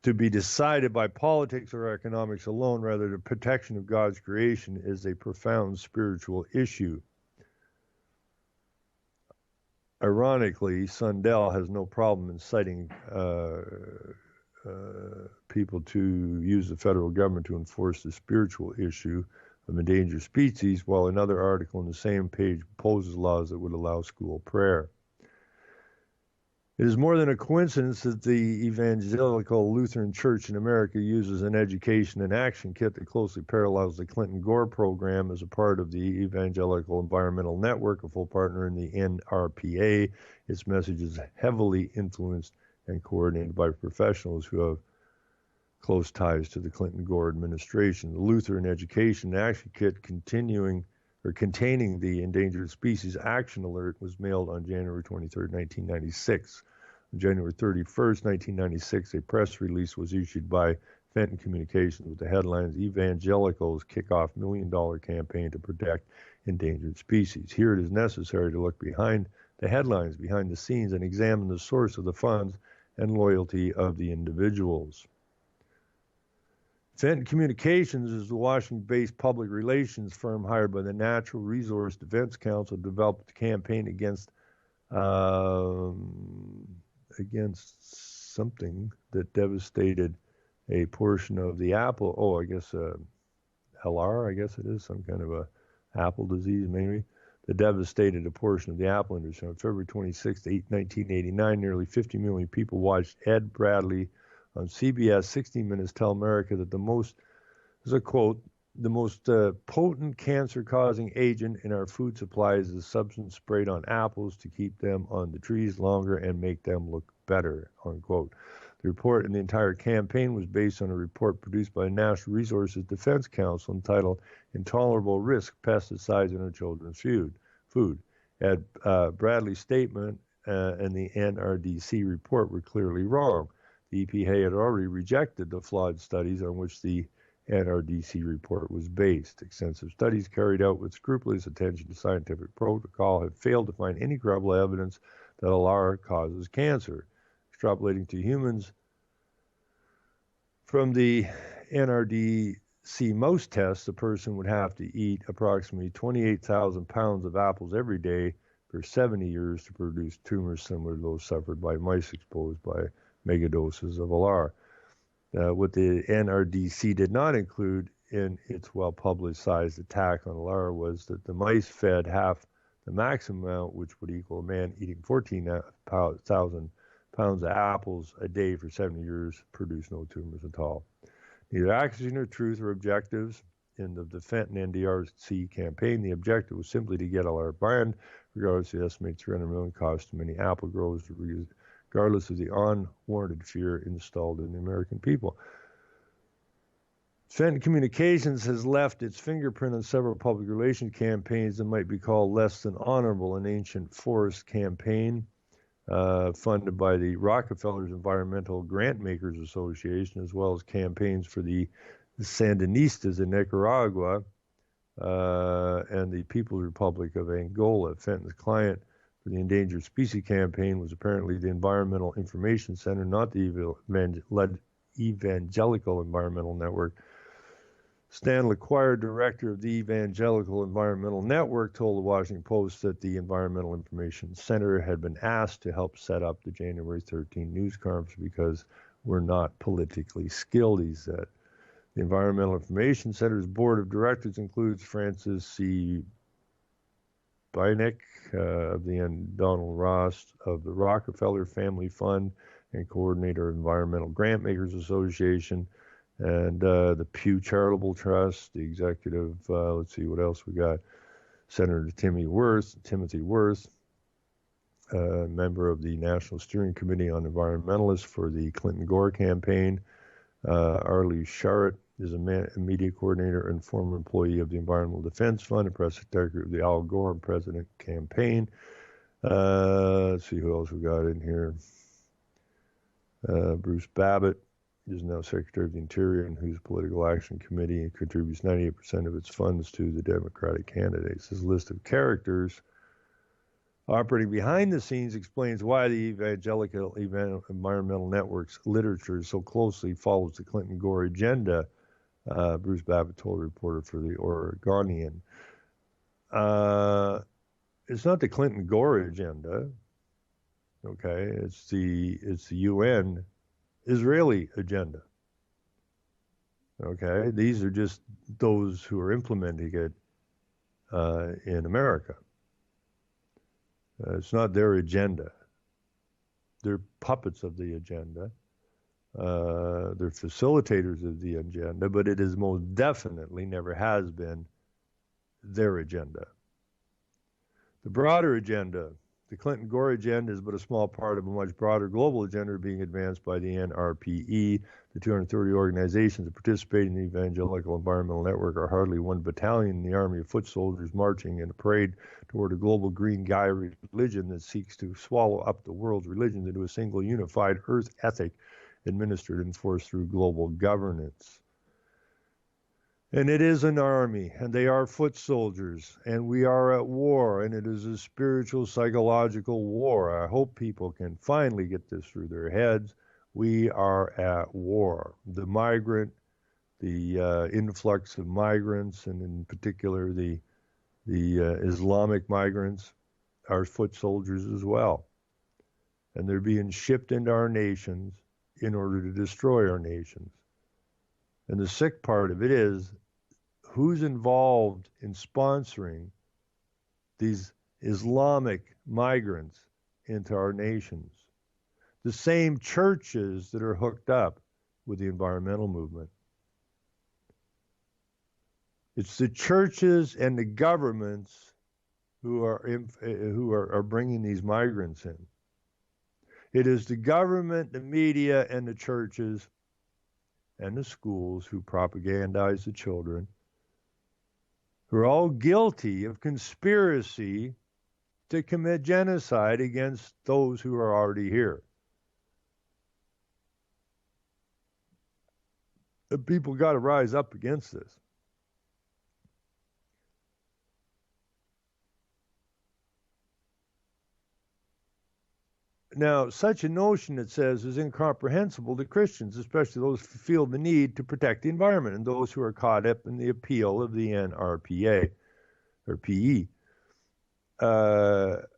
to be decided by politics or economics alone. Rather, the protection of God's creation is a profound spiritual issue. Ironically, Sundell has no problem inciting people to use the federal government to enforce the spiritual issue of endangered species, while another article on the same page proposes laws that would allow school prayer. It is more than a coincidence that the Evangelical Lutheran Church in America uses an education and action kit that closely parallels the Clinton-Gore program as a part of the Evangelical Environmental Network, a full partner in the NRPA. Its message is heavily influenced and coordinated by professionals who have close ties to the Clinton-Gore administration. The Lutheran Education Action Kit containing the Endangered Species Action Alert was mailed on January 23, 1996. On January 31st, 1996, a press release was issued by Fenton Communications with the headlines, Evangelicals Kick Off $1 Million Campaign to Protect Endangered Species. Here it is necessary to look behind the headlines, behind the scenes, and examine the source of the funds and loyalty of the individuals. Fenton Communications is the Washington-based public relations firm hired by the Natural Resource Defense Council to develop a campaign against something that devastated a portion of the apple. LR, I guess it is, some kind of a apple disease maybe, that devastated a portion of the apple industry. On February 26, 1989, nearly 50 million people watched Ed Bradley on CBS 60 Minutes tell America that the most potent cancer-causing agent in our food supply is the substance sprayed on apples to keep them on the trees longer and make them look better, unquote. The report and the entire campaign was based on a report produced by the National Resources Defense Council entitled Intolerable Risk, Pesticides in Our Children's Food. Ed Bradley's statement and the NRDC report were clearly wrong. The EPA had already rejected the flawed studies on which the NRDC report was based. Extensive studies carried out with scrupulous attention to scientific protocol have failed to find any credible evidence that alar causes cancer. Extrapolating to humans, from the NRDC mouse test, a person would have to eat approximately 28,000 pounds of apples every day for 70 years to produce tumors similar to those suffered by mice exposed by megadoses of alar. What the NRDC did not include in its well-publicized attack on alar was that the mice fed half the maximum amount, which would equal a man eating 14,000 pounds of apples a day for 70 years, produced no tumors at all. Neither accuracy nor truth or objectives in the Fenton NDRC campaign. The objective was simply to get alar banned, regardless of the estimated $300 million cost to many apple growers, regardless of the unwarranted fear installed in the American people. Fenton Communications has left its fingerprint on several public relations campaigns that might be called less than honorable. An ancient forest campaign funded by the Rockefeller's Environmental Grantmakers Association, as well as campaigns for the Sandinistas in Nicaragua and the People's Republic of Angola. Fenton's client for the Endangered Species Campaign was apparently the Environmental Information Center, not the Evangelical Environmental Network. Stan LeQuire, director of the Evangelical Environmental Network, told the Washington Post that the Environmental Information Center had been asked to help set up the January 13 news conference because we're not politically skilled, he said. The Environmental Information Center's board of directors includes Francis C. Bienek and Donald Ross of the Rockefeller Family Fund and coordinator of Environmental Grantmakers Association, and the Pew Charitable Trust, the executive, let's see what else we got, Senator Timothy Worth, member of the National Steering Committee on Environmentalists for the Clinton-Gore campaign. Arlie Sharrett is a media coordinator and former employee of the Environmental Defense Fund and press secretary of the Al Gore President campaign. Let's see who else we got in here. Bruce Babbitt is now Secretary of the Interior and whose Political Action Committee contributes 98% of its funds to the Democratic candidates. This list of characters operating behind the scenes explains why the Evangelical Environmental Network's literature so closely follows the Clinton-Gore agenda, Bruce Babbitt told a reporter for the Oregonian. It's not the Clinton-Gore agenda, okay? It's the UN Israeli agenda, okay? These are just those who are implementing it in America. It's not their agenda. They're puppets of the agenda. They're facilitators of the agenda, but it is most definitely never has been their agenda. The broader agenda, the Clinton-Gore agenda, is but a small part of a much broader global agenda being advanced by the NRPE. The 230 organizations that participate in the Evangelical Environmental Network are hardly one battalion in the army of foot soldiers marching in a parade toward a global green guy religion that seeks to swallow up the world's religions into a single unified earth ethic administered and enforced through global governance. And it is an army, and they are foot soldiers, and we are at war, and it is a spiritual, psychological war. I hope people can finally get this through their heads. We are at war. The migrant, the influx of migrants, and in particular the Islamic migrants, are foot soldiers as well. And they're being shipped into our nations in order to destroy our nations. And the sick part of it is, who's involved in sponsoring these Islamic migrants into our nations? The same churches that are hooked up with the environmental movement. It's the churches and the governments who are bringing these migrants in. It is the government, the media, and the churches and the schools who propagandize the children, who are all guilty of conspiracy to commit genocide against those who are already here. The people got to rise up against this. Now, such a notion, it says, is incomprehensible to Christians, especially those who feel the need to protect the environment and those who are caught up in the appeal of the NRPA or PE.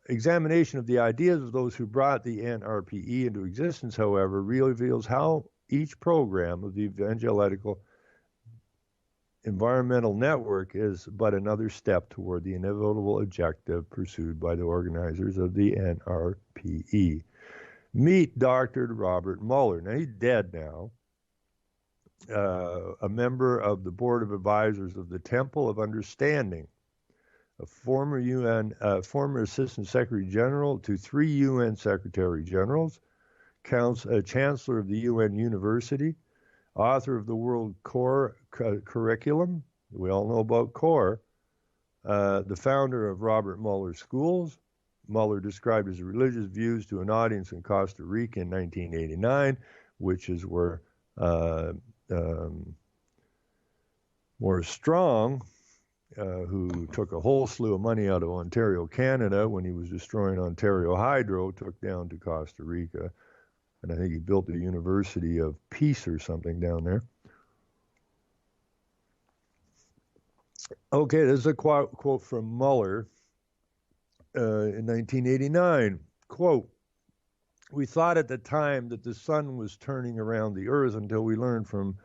Examination of the ideas of those who brought the NRPE into existence, however, reveals how each program of the Evangelical Environmental Network is but another step toward the inevitable objective pursued by the organizers of the NRPE. Meet Dr. Robert Mueller. Now, he's dead now. A member of the Board of Advisors of the Temple of Understanding, a former Assistant Secretary General to 3 UN Secretary Generals, Chancellor of the UN University, author of the World Core Curriculum. We all know about CORE. The founder of Robert Mueller Schools. Mueller described his religious views to an audience in Costa Rica in 1989, which is where Morris Strong, who took a whole slew of money out of Ontario, Canada, when he was destroying Ontario Hydro, took down to Costa Rica. And I think he built the University of Peace or something down there. Okay, this is a quote from Mueller in 1989. Quote, "We thought at the time that the sun was turning around the earth until we learned from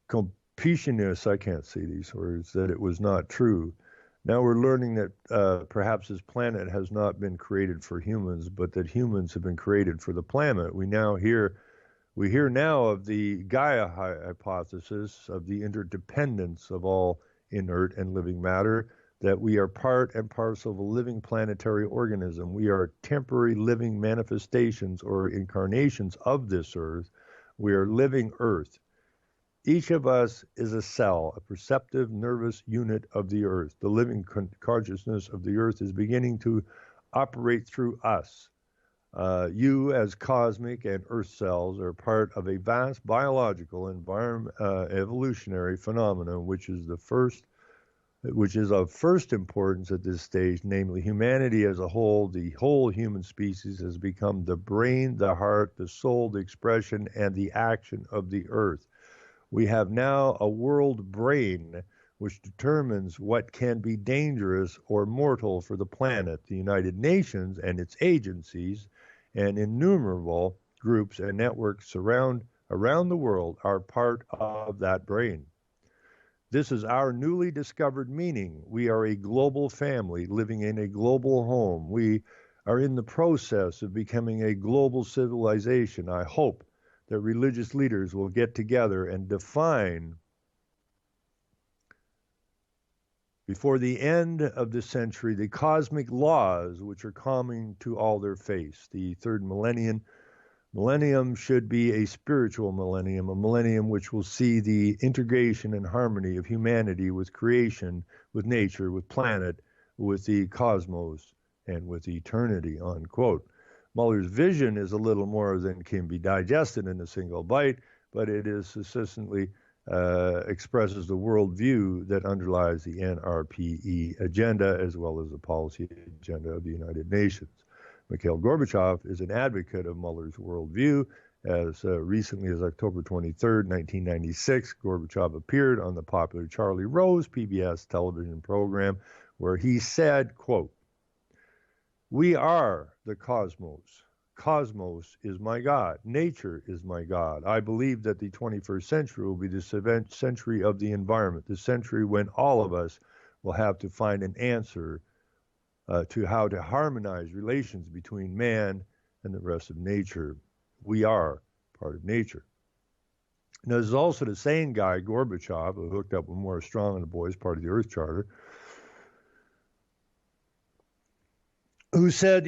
Confucius, I can't say these words, that it was not true. Now we're learning that perhaps this planet has not been created for humans, but that humans have been created for the planet. We now hear We hear now of the Gaia hypothesis of the interdependence of all inert and living matter, that we are part and parcel of a living planetary organism. We are temporary living manifestations or incarnations of this earth. We are living earth. Each of us is a cell, a perceptive nervous unit of the earth. The living consciousness of the earth is beginning to operate through us. You, as cosmic and earth cells, are part of a vast biological evolutionary phenomenon, which is of first importance at this stage, namely humanity as a whole. The whole human species has become the brain, the heart, the soul, the expression, and the action of the earth. We have now a world brain which determines what can be dangerous or mortal for the planet. The United Nations and its agencies and innumerable groups and networks around the world are part of that brain. This is our newly discovered meaning. We are a global family living in a global home. We are in the process of becoming a global civilization. I hope that religious leaders will get together and define before the end of the century the cosmic laws which are coming to all their face. The third millennium should be a spiritual millennium, a millennium which will see the integration and harmony of humanity with creation, with nature, with planet, with the cosmos, and with eternity, unquote. Muller's vision is a little more than can be digested in a single bite, but it is succinctly expresses the worldview that underlies the NRPE agenda as well as the policy agenda of the United Nations. Mikhail Gorbachev is an advocate of Muller's worldview. As recently as October 23, 1996, Gorbachev appeared on the popular Charlie Rose PBS television program where he said, quote, "We are the cosmos. Cosmos is my God. Nature is my God. I believe that the 21st century will be the century of the environment, the century when all of us will have to find an answer to how to harmonize relations between man and the rest of nature. We are part of nature." Now, there's also the same guy, Gorbachev, who hooked up with Morris Strong and the boys, part of the Earth Charter, who said,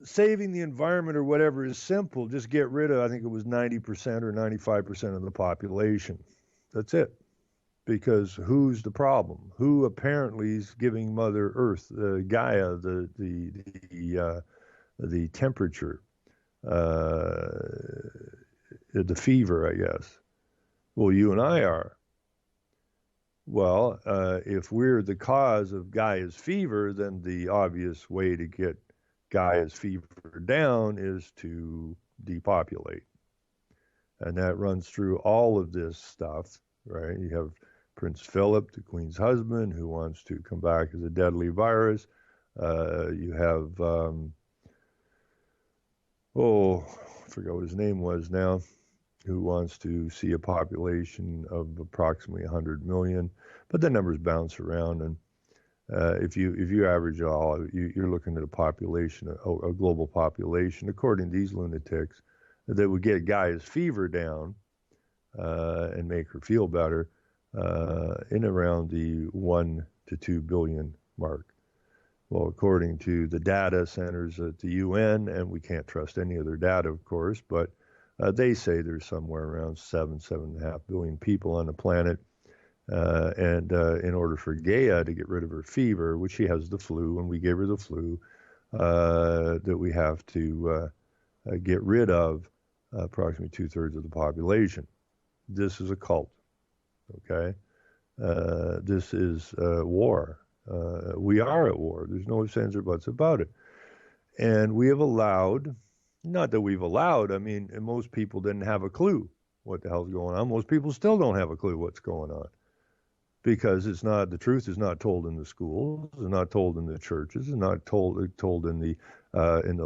saving the environment or whatever is simple. Just get rid of, I think it was 90% or 95% of the population. That's it. Because who's the problem? Who apparently is giving Mother Earth, Gaia, the temperature, the fever, I guess? Well, you and I are. Well, if we're the cause of Gaia's fever, then the obvious way to get Gaia's fever down is to depopulate. And that runs through all of this stuff, right? You have Prince Philip, the Queen's husband, who wants to come back as a deadly virus. You have, I forgot what his name was now, who wants to see a population of approximately 100 million. But the numbers bounce around, and if you average all, you're looking at a population, a global population, according to these lunatics, that would get Gaia's fever down and make her feel better in around the 1 to 2 billion mark. Well, according to the data centers at the UN, and we can't trust any of their data, of course, but they say there's somewhere around 7.5 billion people on the planet. And in order for Gaia to get rid of her fever, which she has the flu, and we gave her the flu, that we have to get rid of approximately 2/3 of the population. This is a cult, okay? This is war. We are at war. There's no ifs, ands, or buts about it. And we have allowed, not that we've allowed, I mean, most people didn't have a clue what the hell's going on. Most people still don't have a clue what's going on. Because the truth is not told in the schools, it's not told in the churches, it's not told in the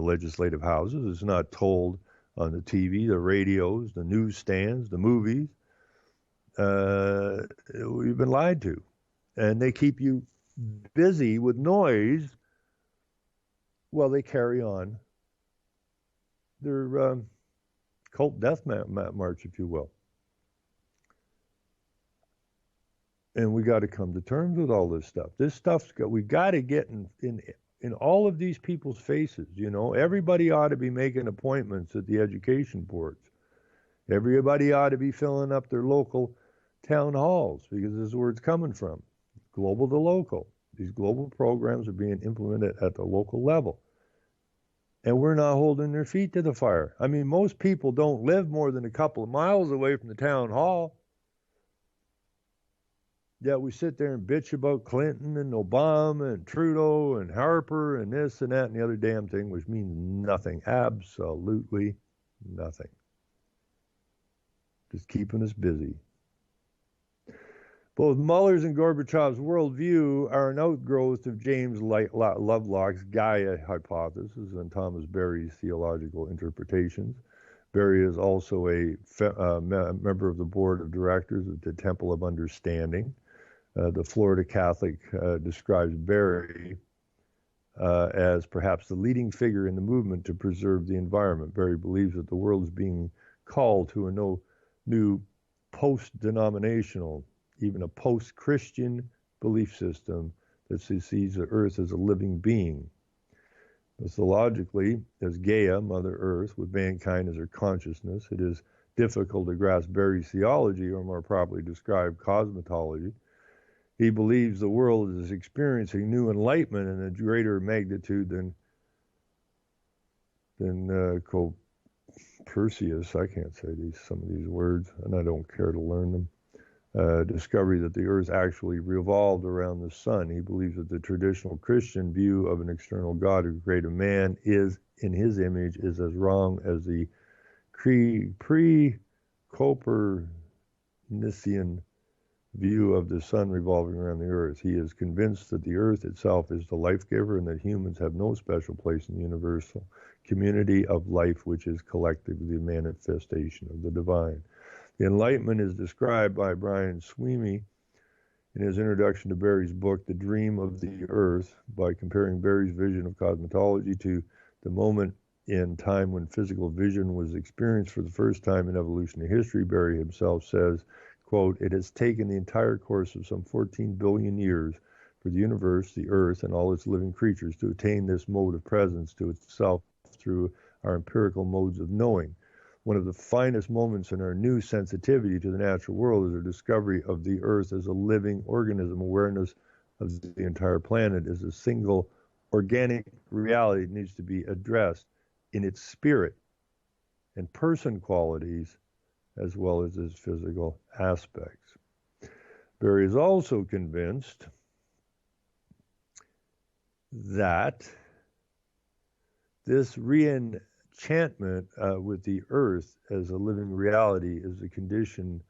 legislative houses, it's not told on the TV, the radios, the newsstands, the movies. We've been lied to, and they keep you busy with noise while they carry on their cult death march, if you will. And we got to come to terms with all this stuff. This stuff's we got to get in all of these people's faces. You know, everybody ought to be making appointments at the education boards. Everybody ought to be filling up their local town halls, because this is where it's coming from. Global to local. These global programs are being implemented at the local level. And we're not holding their feet to the fire. I mean, most people don't live more than a couple of miles away from the town hall. Yet we sit there and bitch about Clinton and Obama and Trudeau and Harper and this and that and the other damn thing, which means nothing. Absolutely nothing. Just keeping us busy. Both Muller's and Gorbachev's worldview are an outgrowth of James Lovelock's Gaia hypothesis and Thomas Berry's theological interpretations. Berry is also a member of the board of directors of the Temple of Understanding. The Florida Catholic describes Berry as perhaps the leading figure in the movement to preserve the environment. Berry believes that the world is being called to a new post-denominational, even a post-Christian belief system that sees the earth as a living being. Mythologically, as Gaia, Mother Earth, with mankind as her consciousness, it is difficult to grasp Berry's theology, or more properly described, cosmology. He believes the world is experiencing new enlightenment in a greater magnitude than Perseus. I can't say some of these words, and I don't care to learn them. Discovery that the earth actually revolved around the sun. He believes that the traditional Christian view of an external God who created man is, in his image, is as wrong as the pre-Copernican view of the sun revolving around the earth. He is convinced that the earth itself is the life giver and that humans have no special place in the universal community of life, which is collectively the manifestation of the divine. The Enlightenment is described by Brian Sweeney in his introduction to Berry's book, The Dream of the Earth, by comparing Berry's vision of cosmology to the moment in time when physical vision was experienced for the first time in evolutionary history. Berry himself says, quote, "It has taken the entire course of some 14 billion years for the universe, the earth, and all its living creatures to attain this mode of presence to itself through our empirical modes of knowing. One of the finest moments in our new sensitivity to the natural world is our discovery of the earth as a living organism. Awareness of the entire planet as a single organic reality that needs to be addressed in its spirit and person qualities as well as its physical aspects." Berry is also convinced that this reenchantment with the earth as a living reality is a condition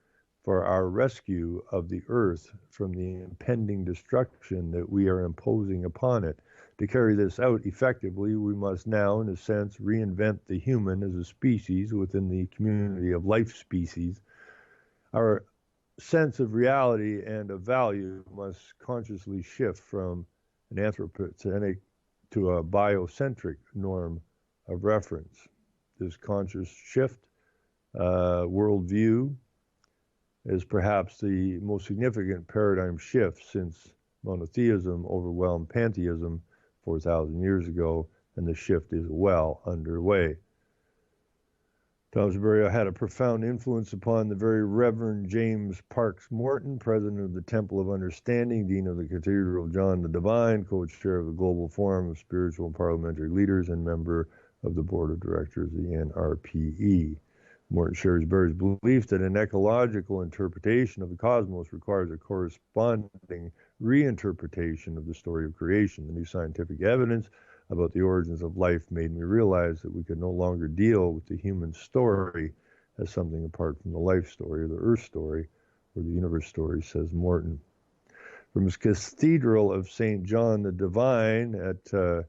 for our rescue of the earth from the impending destruction that we are imposing upon it. To carry this out effectively, we must now, in a sense, reinvent the human as a species within the community of life species. Our sense of reality and of value must consciously shift from an anthropocenic to a biocentric norm of reference. This conscious shift, worldview, is perhaps the most significant paradigm shift since monotheism overwhelmed pantheism 4,000 years ago, and the shift is well underway. Thomas Berry had a profound influence upon the very Reverend James Parks Morton, president of the Temple of Understanding, dean of the Cathedral of John the Divine, co-chair of the Global Forum of Spiritual and Parliamentary Leaders, and member of the board of directors of the NRPE. Morton shares Berry's belief that an ecological interpretation of the cosmos requires a corresponding reinterpretation of the story of creation. The new scientific evidence about the origins of life made me realize that we could no longer deal with the human story as something apart from the life story or the earth story or the universe story, says Morton. From his Cathedral of St. John the Divine at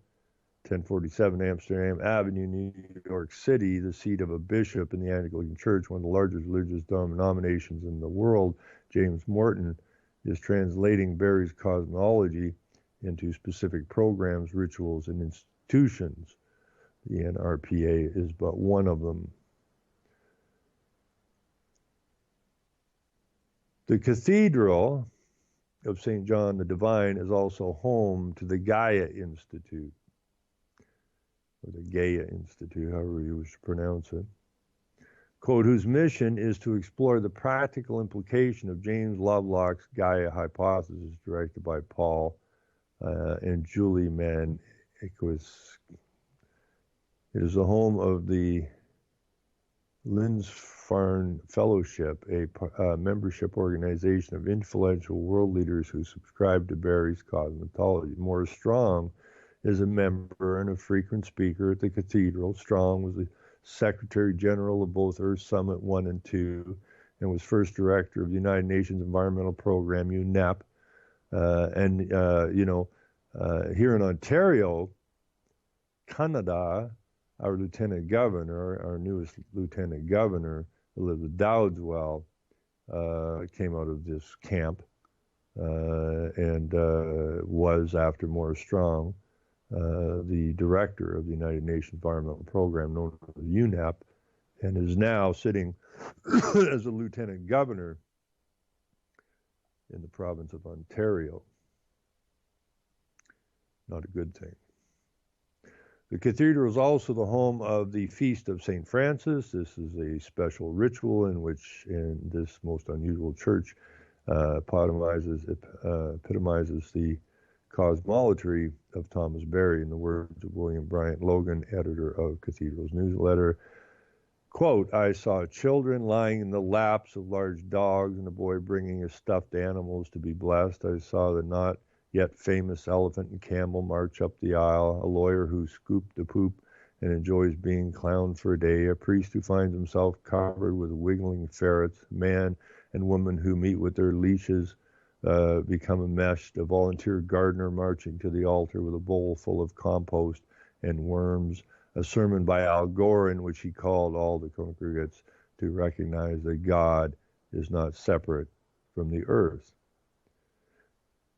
1047 Amsterdam Avenue, New York City, the seat of a bishop in the Anglican Church, one of the largest religious denominations in the world, James Morton is translating Berry's cosmology into specific programs, rituals, and institutions. The NRPA is but one of them. The Cathedral of St. John the Divine is also home to the Gaia Institute, or the Gaia Institute, however you wish to pronounce it. Quote, whose mission is to explore the practical implication of James Lovelock's Gaia hypothesis, directed by Paul and Julie Mann-Equus. It is the home of the Lindsfarne Fellowship, a membership organization of influential world leaders who subscribe to Barry's cosmetology. Morris Strong is a member and a frequent speaker at the Cathedral. Strong was the Secretary General of both Earth Summit 1 and 2, and was first director of the United Nations Environmental Program, UNEP. Here in Ontario, Canada, our Lieutenant Governor, our newest Lieutenant Governor, Elizabeth Dowdeswell, came out of this camp and was, after Morris Strong, the director of the United Nations Environmental Program, known as UNEP, and is now sitting as a lieutenant governor in the province of Ontario. Not a good thing. The cathedral is also the home of the Feast of St. Francis. This is a special ritual in which, in this most unusual church, epitomizes the cosmolatry of Thomas Berry, in the words of William Bryant Logan, editor of Cathedral's newsletter. Quote, I saw children lying in the laps of large dogs and a boy bringing his stuffed animals to be blessed. I saw the not yet famous elephant and camel march up the aisle, a lawyer who scooped the poop and enjoys being clowned for a day, a priest who finds himself covered with wiggling ferrets, man and woman who meet with their leashes become enmeshed, a volunteer gardener marching to the altar with a bowl full of compost and worms, a sermon by Al Gore in which he called all the congregants to recognize that God is not separate from the earth.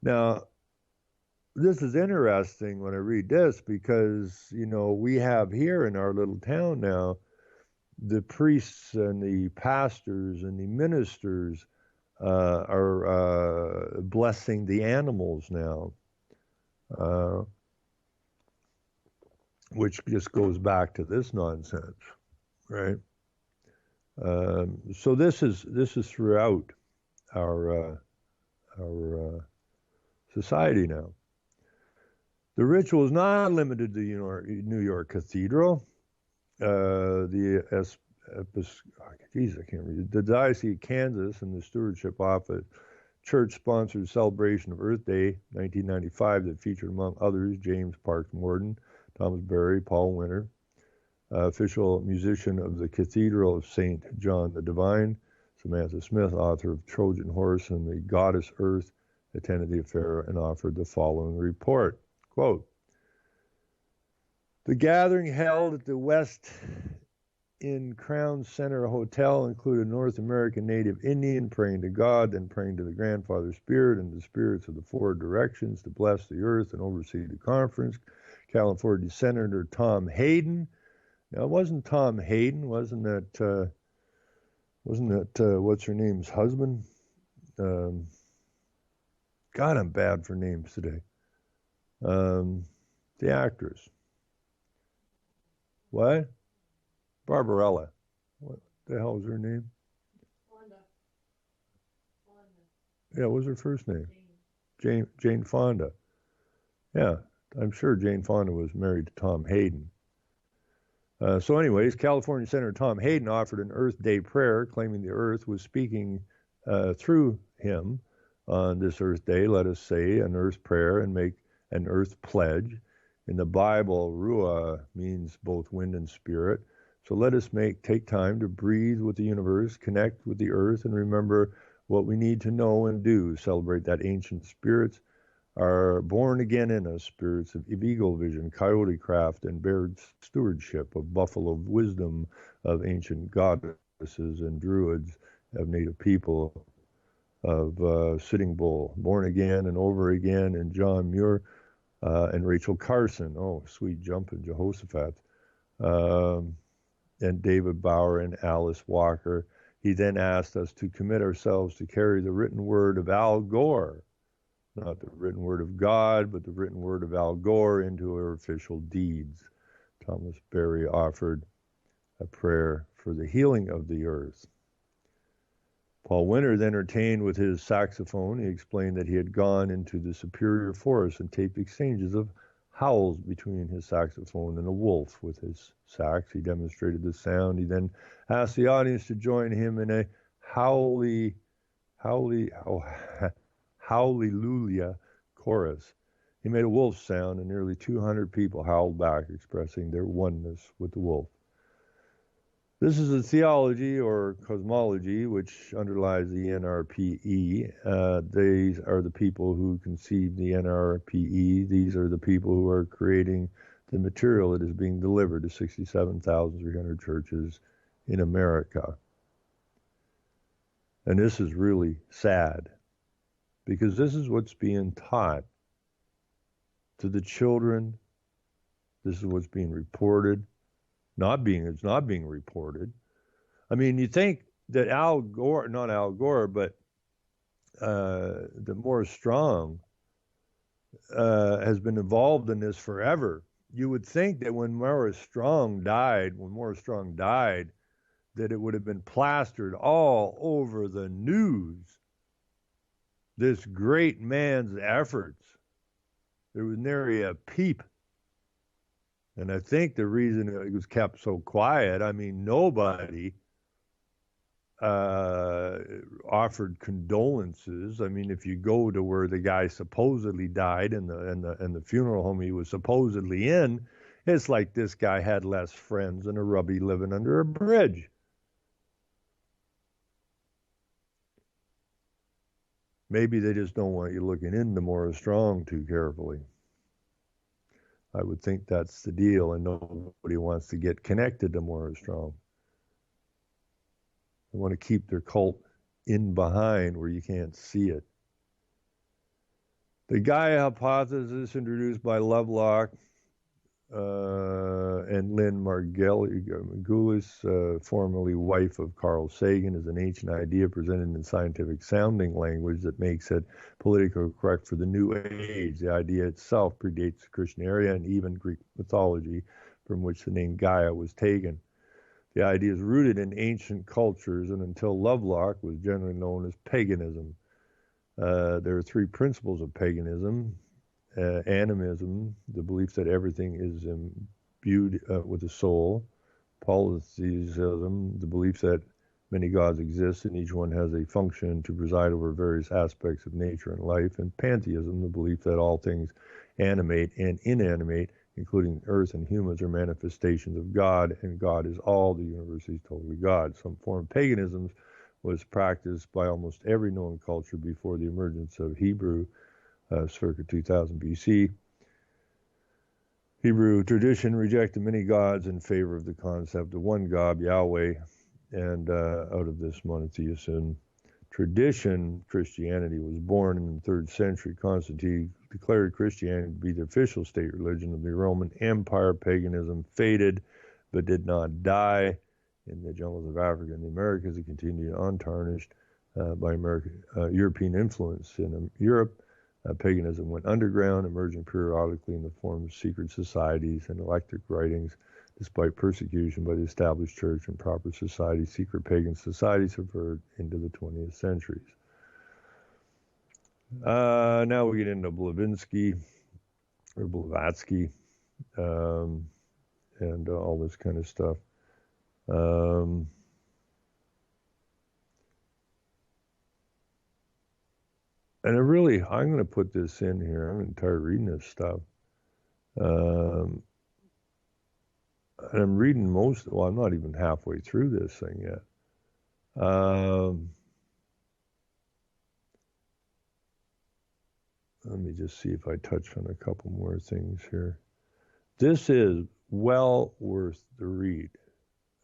Now, this is interesting when I read this because, we have here in our little town now, the priests and the pastors and the ministers are blessing the animals now, which just goes back to this nonsense, right? So this is throughout our society now. The ritual is not limited to New York Cathedral. The Diocese of Kansas and the Stewardship Office church-sponsored celebration of Earth Day 1995 that featured, among others, James Parks Morton, Thomas Berry, Paul Winter, official musician of the Cathedral of St. John the Divine, Samantha Smith, author of Trojan Horse and the Goddess Earth, attended the affair and offered the following report. Quote, the gathering held at the West Inn Crown Center Hotel included North American Native Indian praying to God, then praying to the Grandfather Spirit and the spirits of the four directions to bless the earth and oversee the conference. California Senator Tom Hayden. Now, it wasn't Tom Hayden, wasn't that what's her name's husband? God, I'm bad for names today. The actress. What? Barbarella. What the hell was her name? Fonda. Yeah, what was her first name? Jane Fonda. Yeah, I'm sure Jane Fonda was married to Tom Hayden. So anyways, California Senator Tom Hayden offered an Earth Day prayer, claiming the earth was speaking through him on this Earth Day. Let us say an earth prayer and make an earth pledge. In the Bible, Ruah means both wind and spirit. So let us take time to breathe with the universe, connect with the earth, and remember what we need to know and do. Celebrate that ancient spirits are born again in us, spirits of eagle vision, coyote craft, and bear stewardship, of buffalo wisdom, of ancient goddesses and druids, of native people, of Sitting Bull, born again and over again, and John Muir and Rachel Carson. Oh, sweet jumping Jehoshaphat. And David Bauer and Alice Walker. He then asked us to commit ourselves to carry the written word of Al Gore, not the written word of God, but the written word of Al Gore into our official deeds. Thomas Berry offered a prayer for the healing of the earth. Paul Winter then entertained with his saxophone. He explained that he had gone into the superior forest and taped exchanges of howls between his saxophone and a wolf with his sax. He demonstrated the sound. He then asked the audience to join him in a howlelujah chorus. He made a wolf sound, and nearly 200 people howled back, expressing their oneness with the wolf. This is a theology or cosmology which underlies the NRPE. These are the people who conceived the NRPE. These are the people who are creating the material that is being delivered to 67,300 churches in America. And this is really sad, because this is what's being taught to the children. This is what's being reported. It's not being reported. I mean, you think that Al Gore, not Al Gore, but that Morris Strong has been involved in this forever. You would think that when Morris Strong died, that it would have been plastered all over the news. This great man's efforts. There was nary a peep. And I think the reason it was kept so quiet, I mean, nobody offered condolences. I mean, if you go to where the guy supposedly died and the funeral home he was supposedly in, it's like this guy had less friends than a rubby living under a bridge. Maybe they just don't want you looking into Morris Strong too carefully. I would think that's the deal, and nobody wants to get connected to Morris Strong. They want to keep their cult in behind where you can't see it. The Gaia hypothesis, introduced by Lovelock and Lynn Margulis, formerly wife of Carl Sagan, is an ancient idea presented in scientific sounding language that makes it politically correct for the New Age. The idea itself predates the Christian era and even Greek mythology, from which the name Gaia was taken. The idea is rooted in ancient cultures, and until Lovelock was generally known as paganism. There are three principles of paganism. Animism, the belief that everything is imbued with a soul. Polytheism, the belief that many gods exist and each one has a function to preside over various aspects of nature and life. And pantheism, the belief that all things animate and inanimate, including earth and humans, are manifestations of God, and God is all, the universe is totally God. Some form of paganism was practiced by almost every known culture before the emergence of Hebrew, circa 2000 BC. Hebrew tradition rejected many gods in favor of the concept of one God, Yahweh, and out of this monotheism tradition, Christianity was born in the 3rd century. Constantine declared Christianity to be the official state religion of the Roman Empire. Paganism faded, but did not die. In the jungles of Africa and the Americas, it continued untarnished by European influence. In Europe, paganism went underground, emerging periodically in the form of secret societies and eclectic writings. Despite persecution by the established church and proper society, secret pagan societies have emerged into the 20th centuries. Now we get into Blavatsky, and all this kind of stuff. And I'm going to put this in here. I'm tired of reading this stuff. And I'm reading I'm not even halfway through this thing yet. Let me just see if I touch on a couple more things here. This is well worth the read.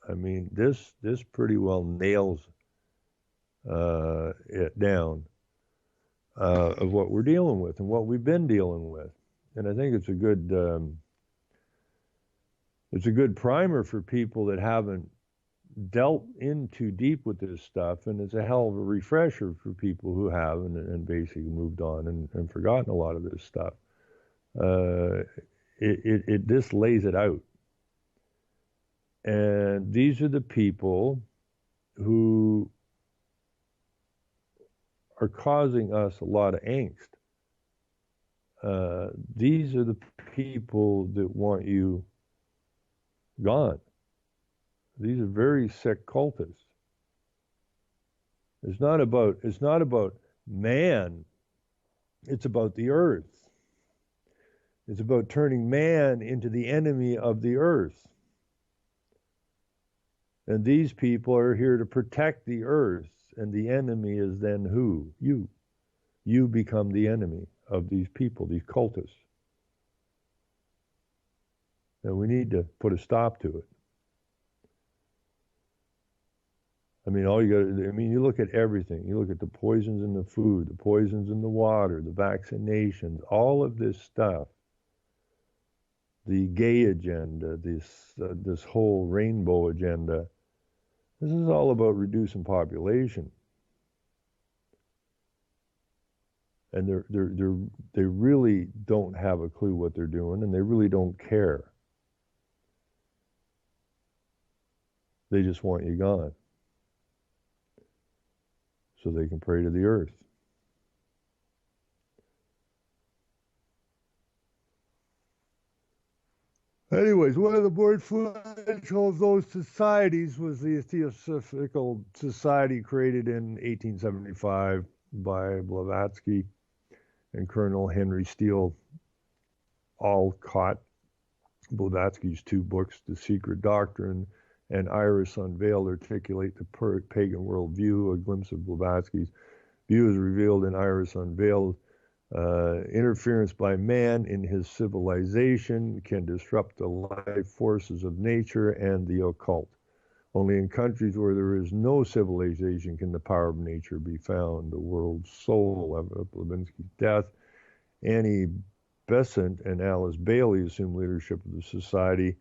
I mean, this pretty well nails it down. Of what we're dealing with and what we've been dealing with. And I think it's a good primer for people that haven't delve in too deep with this stuff, and it's a hell of a refresher for people who have and basically moved on and forgotten a lot of this stuff. It just lays it out. And these are the people who are causing us a lot of angst. These are the people that want you gone. These are very sick cultists. It's not about man. It's about the earth. It's about turning man into the enemy of the earth. And these people are here to protect the earth, and the enemy is then who? You. You become the enemy of these people, these cultists. And we need to put a stop to it. I mean, you look at everything. You look at the poisons in the food, the poisons in the water, the vaccinations, all of this stuff. The gay agenda, this whole rainbow agenda. This is all about reducing population. And they really don't have a clue what they're doing, and they really don't care. They just want you gone, so they can pray to the earth. Anyways, one of the more influential of those societies was the Theosophical Society, created in 1875 by Blavatsky and Colonel Henry Steele Olcott. Blavatsky's two books, The Secret Doctrine and Iris Unveiled, articulate the pagan worldview. A glimpse of Blavatsky's view is revealed in Iris Unveiled. Interference by man in his civilization can disrupt the life forces of nature and the occult. Only in countries where there is no civilization can the power of nature be found. The world's soul of Blavatsky's death. Annie Besant and Alice Bailey assumed leadership of the society.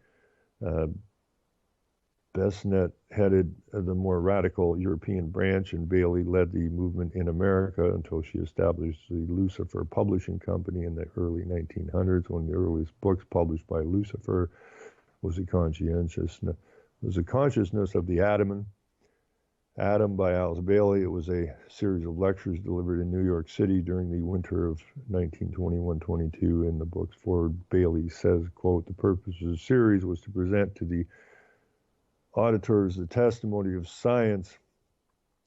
Besant headed the more radical European branch, and Bailey led the movement in America until she established the Lucifer Publishing Company in the early 1900s. One of the earliest books published by Lucifer was The Consciousness of the Adam by Alice Bailey. It was a series of lectures delivered in New York City during the winter of 1921-22. In the book's foreword, Bailey says, quote, "The purpose of the series was to present to the auditors the testimony of science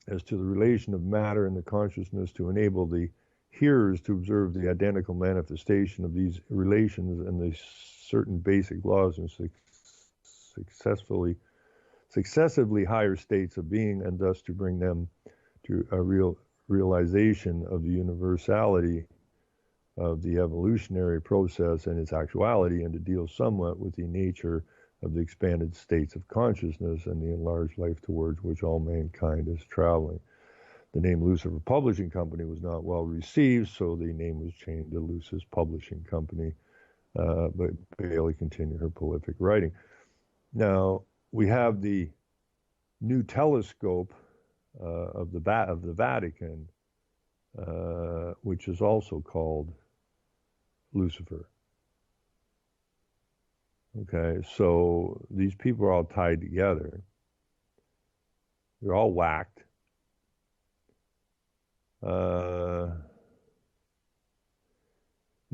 as to the relation of matter and the consciousness, to enable the hearers to observe the identical manifestation of these relations and the certain basic laws and successively higher states of being, and thus to bring them to a realization of the universality of the evolutionary process and its actuality, and to deal somewhat with the nature of the expanded states of consciousness and the enlarged life towards which all mankind is traveling." The name Lucifer Publishing Company was not well received, so the name was changed to Lucis Publishing Company, but Bailey continued her prolific writing. Now, we have the new telescope of the Vatican, which is also called Lucifer. Okay, so these people are all tied together. They're all whacked. It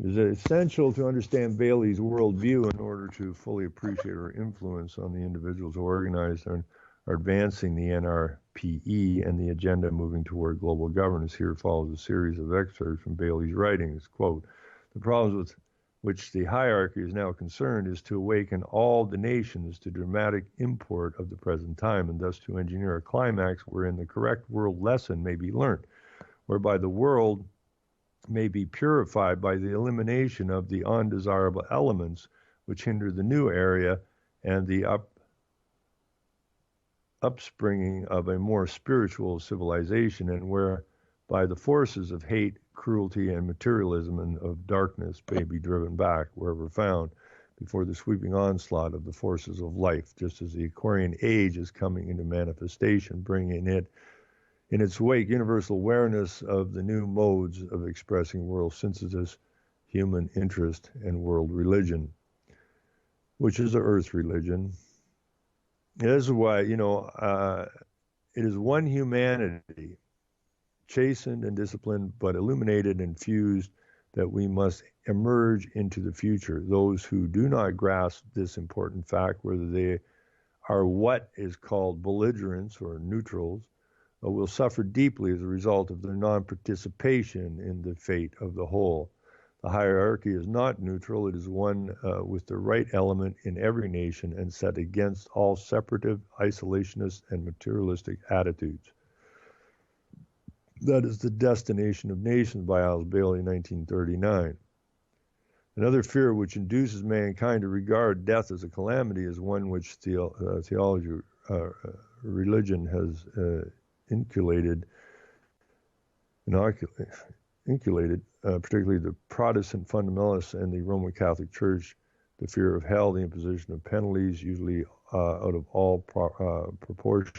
is essential to understand Bailey's worldview in order to fully appreciate her influence on the individuals who organize and are advancing the NRPE and the agenda moving toward global governance. Here follows a series of excerpts from Bailey's writings. Quote, "The problems with which the hierarchy is now concerned is to awaken all the nations to dramatic import of the present time, and thus to engineer a climax wherein the correct world lesson may be learnt, whereby the world may be purified by the elimination of the undesirable elements which hinder the new area and the upspringing of a more spiritual civilization, and whereby the forces of hate, cruelty, and materialism and of darkness may be driven back wherever found. before the sweeping onslaught of the forces of life, just as the Aquarian age is coming into manifestation, bringing it in its wake universal awareness of the new modes of expressing world synthesis, human interest, and world religion, which is the earth religion. This is why, it is one humanity, chastened and disciplined, but illuminated and fused, that we must emerge into the future. Those who do not grasp this important fact, whether they are what is called belligerents or neutrals, will suffer deeply as a result of their non-participation in the fate of the whole. The hierarchy is not neutral. It is one with the right element in every nation and set against all separative, isolationist, and materialistic attitudes. That is the Destination of Nations by Alice Bailey, 1939. Another fear which induces mankind to regard death as a calamity is one which theology, religion has inculcated, particularly the Protestant fundamentalists and the Roman Catholic Church, the fear of hell, the imposition of penalties, usually out of all proportion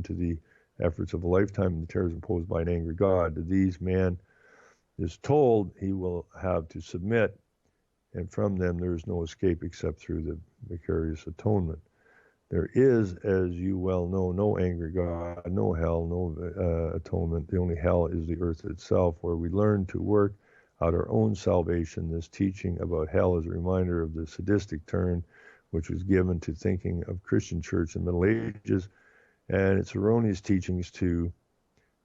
to the efforts of a lifetime, and the terrors imposed by an angry God. To these, man is told he will have to submit, and from them there is no escape except through the vicarious atonement. There is, as you well know, no angry God, no hell, no atonement. The only hell is the earth itself, where we learn to work out our own salvation. This teaching about hell is a reminder of the sadistic turn which was given to thinking of Christian church in the Middle Ages, and its erroneous teachings to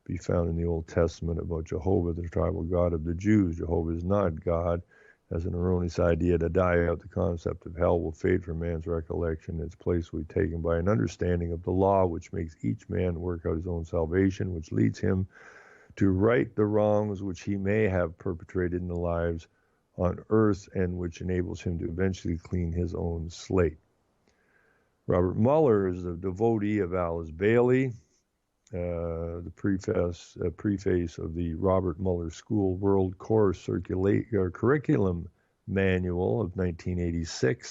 be found in the Old Testament about Jehovah, the tribal God of the Jews. Jehovah is not God, as an erroneous idea to die out. The concept of hell will fade from man's recollection. Its place will be taken by an understanding of the law, which makes each man work out his own salvation, which leads him to right the wrongs which he may have perpetrated in the lives on earth, and which enables him to eventually clean his own slate. Robert Muller is a devotee of Alice Bailey. The preface of the Robert Muller School World Course Curriculum Manual of 1986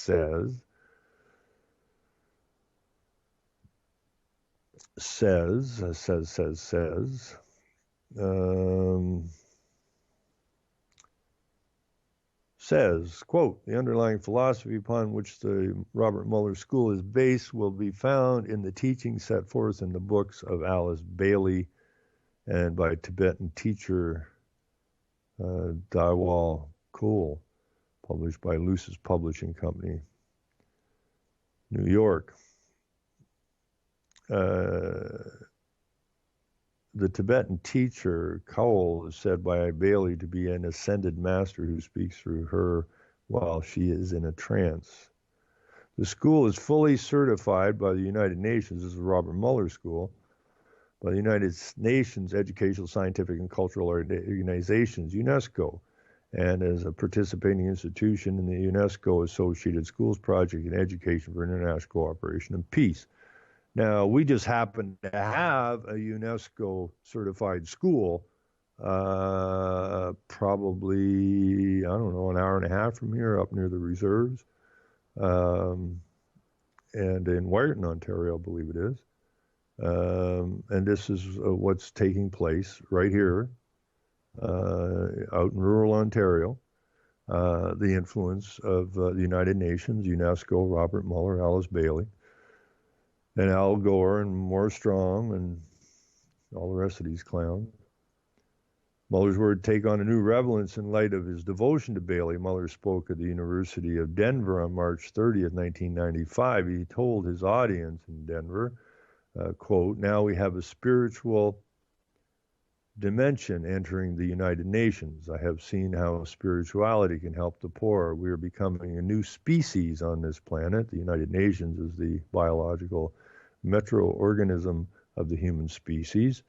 says, quote, the underlying philosophy upon which the Robert Muller School is based will be found in the teachings set forth in the books of Alice Bailey and by Tibetan teacher Daiwal Cole, published by Lucis Publishing Company, New York. The Tibetan teacher, Cole, is said by Bailey to be an ascended master who speaks through her while she is in a trance. The school is fully certified by the United Nations. This is the Robert Muller School, by the United Nations Educational, Scientific, and Cultural Organizations, UNESCO, and as a participating institution in the UNESCO Associated Schools Project in Education for International Cooperation and Peace. Now, we just happen to have a UNESCO certified school, probably, I don't know, an hour and a half from here up near the reserves, and in Wyerton, Ontario, I believe it is. And this is what's taking place right here out in rural Ontario. The influence of the United Nations, UNESCO, Robert Muller, Alice Bailey, and Al Gore and Morris Strong and all the rest of these clowns. Muller's words take on a new relevance in light of his devotion to Bailey. Muller spoke at the University of Denver on March 30th, 1995. He told his audience in Denver, quote, now we have a spiritual dimension entering the United Nations. I have seen how spirituality can help the poor. We are becoming a new species on this planet. The United Nations is the biological metroorganism of the human species.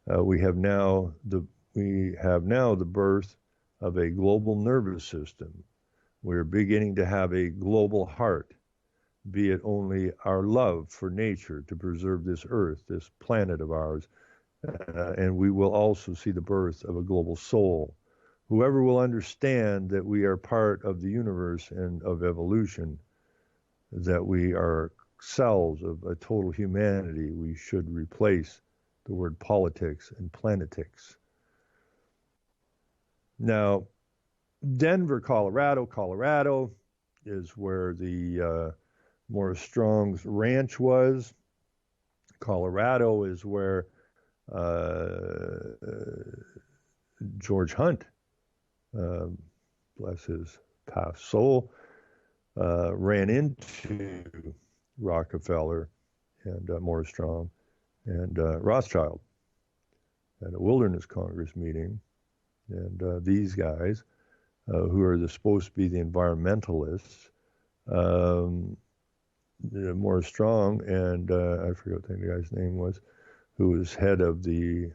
We have now the birth of a global nervous system. We're beginning to have a global heart, be it only our love for nature to preserve this earth, this planet of ours. And we will also see the birth of a global soul, Whoever will understand that we are part of the universe and of evolution, that we are cells of a total humanity, we should replace the word politics and planetics. Now, Denver, Colorado is where the Morris Strong's ranch was. Colorado is where George Hunt, bless his past soul, ran into Rockefeller and Morris Strong and Rothschild at a Wilderness Congress meeting. And these guys, who are supposed to be the environmentalists, Morris Strong and I forget what the guy's name was, who was head of the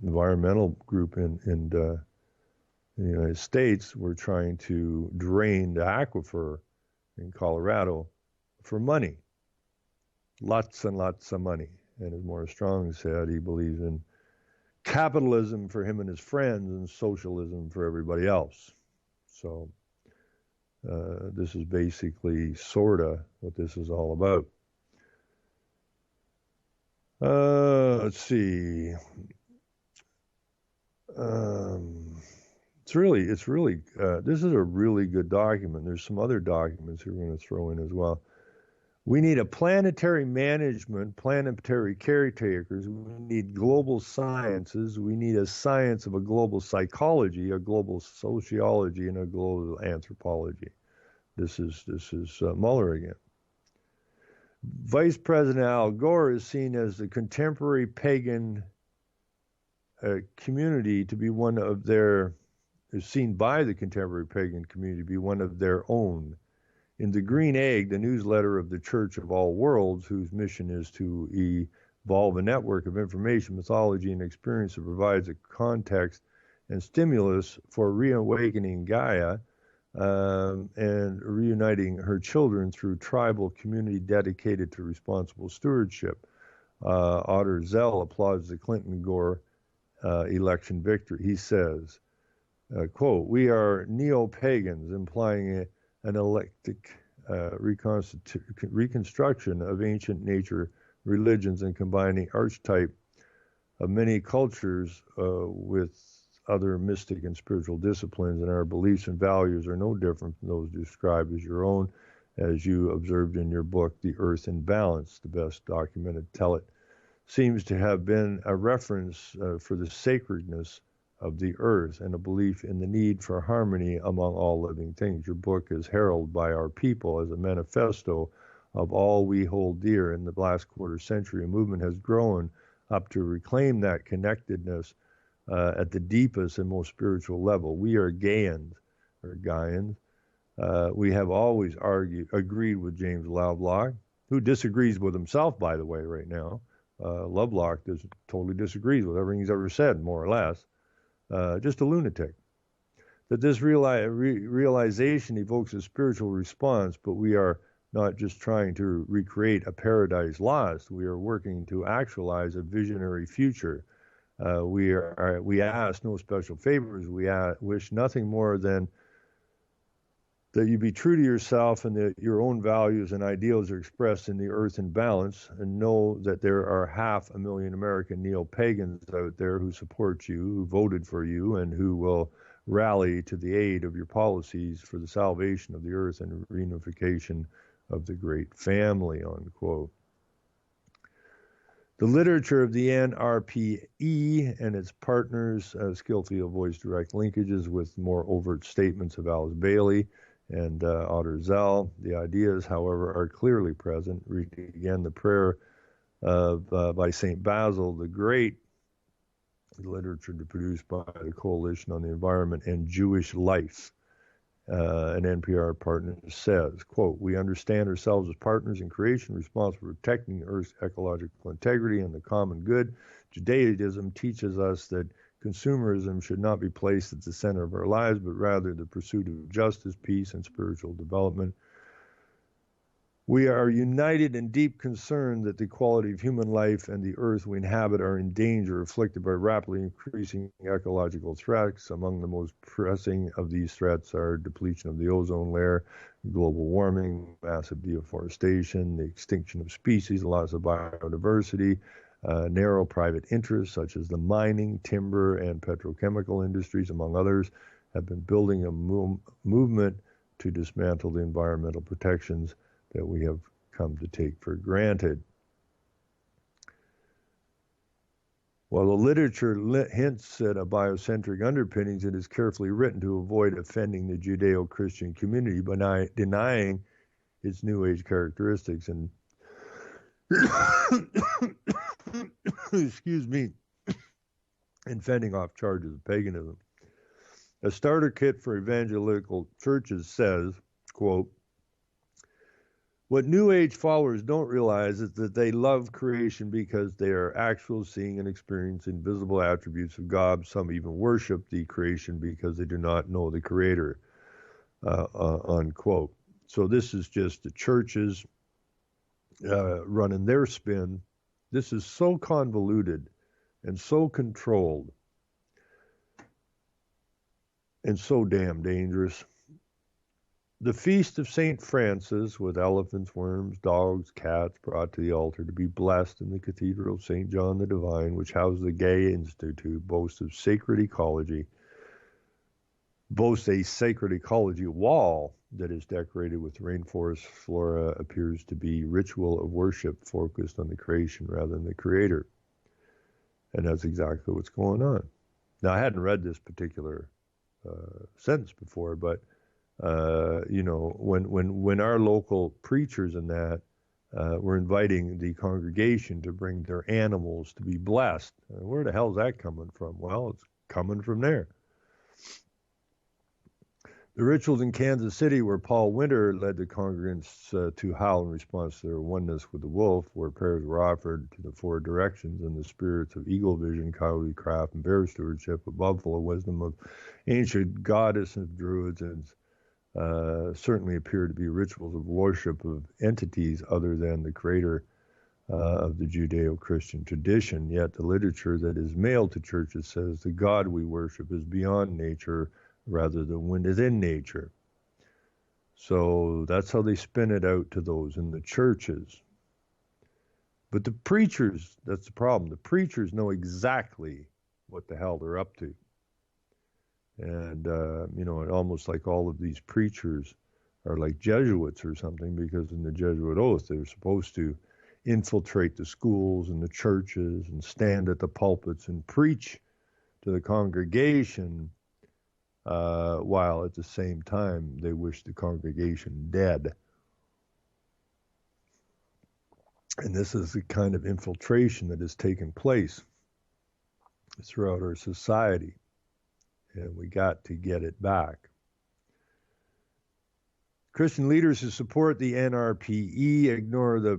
environmental group in the United States, were trying to drain the aquifer in Colorado for money, lots and lots of money. And as Morris Strong said, he believes in capitalism for him and his friends and socialism for everybody else. So this is basically sorta what this is all about. Let's see. It's really. This is a really good document. There's some other documents we're going to throw in as well. We need a planetary management, planetary caretakers. We need global sciences. We need a science of a global psychology, a global sociology, and a global anthropology. This is Mueller again. Vice President Al Gore is seen as the contemporary pagan community to be one of their, is seen by the contemporary pagan community to be one of their own. In The Green Egg, the newsletter of the Church of All Worlds, whose mission is to evolve a network of information, mythology, and experience that provides a context and stimulus for reawakening Gaia and reuniting her children through tribal community dedicated to responsible stewardship. Otter Zell applauds the Clinton-Gore election victory. He says, quote, "We are neo-pagans, implying an eclectic reconstruction of ancient nature religions and combining archetype of many cultures with other mystic and spiritual disciplines, and our beliefs and values are no different from those described as your own, as you observed in your book, The Earth in Balance, the best documented tenet, seems to have been a reference for the sacredness of the earth and a belief in the need for harmony among all living things. Your book is heralded by our people as a manifesto of all we hold dear. In the last quarter century, a movement has grown up to reclaim that connectedness at the deepest and most spiritual level. We are Gaians, or Gaians. We have always agreed with James Lovelock, who disagrees with himself, by the way, right now. Lovelock totally disagrees with everything he's ever said, more or less. Just a lunatic. That this realization evokes a spiritual response, but we are not just trying to recreate a paradise lost. We are working to actualize a visionary future. We ask no special favors. We wish nothing more than that you be true to yourself and that your own values and ideals are expressed in the earth in balance, and know that there are 500,000 American neo-pagans out there who support you, who voted for you, and who will rally to the aid of your policies for the salvation of the earth and reunification of the great family, unquote. The literature of the NRPE and its partners skillfully avoids direct linkages with more overt statements of Alice Bailey and Otter Zell. The ideas, however, are clearly present. Reading again the prayer by St. Basil the Great, the literature produced by the Coalition on the Environment and Jewish Life. An NPR partner says, quote, "We understand ourselves as partners in creation, responsible for protecting the Earth's ecological integrity and the common good. Judaism teaches us that consumerism should not be placed at the center of our lives, but rather the pursuit of justice, peace, and spiritual development. We are united in deep concern that the quality of human life and the earth we inhabit are in danger, afflicted by rapidly increasing ecological threats. Among the most pressing of these threats are depletion of the ozone layer, global warming, massive deforestation, the extinction of species, loss of biodiversity, narrow private interests such as the mining, timber, and petrochemical industries, among others, have been building a movement to dismantle the environmental protections that we have come to take for granted. While the literature hints at a biocentric underpinnings, it is carefully written to avoid offending the Judeo-Christian community by denying its New Age characteristics and, excuse me, and fending off charges of paganism. A starter kit for evangelical churches says, quote, "What New Age followers don't realize is that they love creation because they are actually seeing and experiencing visible attributes of God. Some even worship the creation because they do not know the Creator," unquote. So this is just the churches running their spin. This is so convoluted and so controlled and so damn dangerous. The feast of St. Francis, with elephants, worms, dogs, cats brought to the altar to be blessed in the Cathedral of St. John the Divine, which houses the Gay Institute, boasts a sacred ecology wall that is decorated with rainforest flora, appears to be ritual of worship focused on the creation rather than the Creator. And that's exactly what's going on. Now, I hadn't read this particular sentence before, but when our local preachers and that were inviting the congregation to bring their animals to be blessed, where the hell is that coming from? Well, it's coming from there. The rituals in Kansas City, where Paul Winter led the congregants to howl in response to their oneness with the wolf, where prayers were offered to the four directions and the spirits of eagle vision, coyote craft, and bear stewardship, a buffalo wisdom of ancient goddess of druids, and certainly appear to be rituals of worship of entities other than the Creator of the Judeo-Christian tradition. Yet the literature that is mailed to churches says the God we worship is beyond nature rather than within nature. So that's how they spin it out to those in the churches. But the preachers, that's the problem. The preachers know exactly what the hell they're up to. And, almost like all of these preachers are like Jesuits or something, because in the Jesuit oath, they're supposed to infiltrate the schools and the churches and stand at the pulpits and preach to the congregation, while at the same time they wish the congregation dead. And this is the kind of infiltration that has taken place throughout our society. And we got to get it back. Christian leaders who support the NRPE ignore the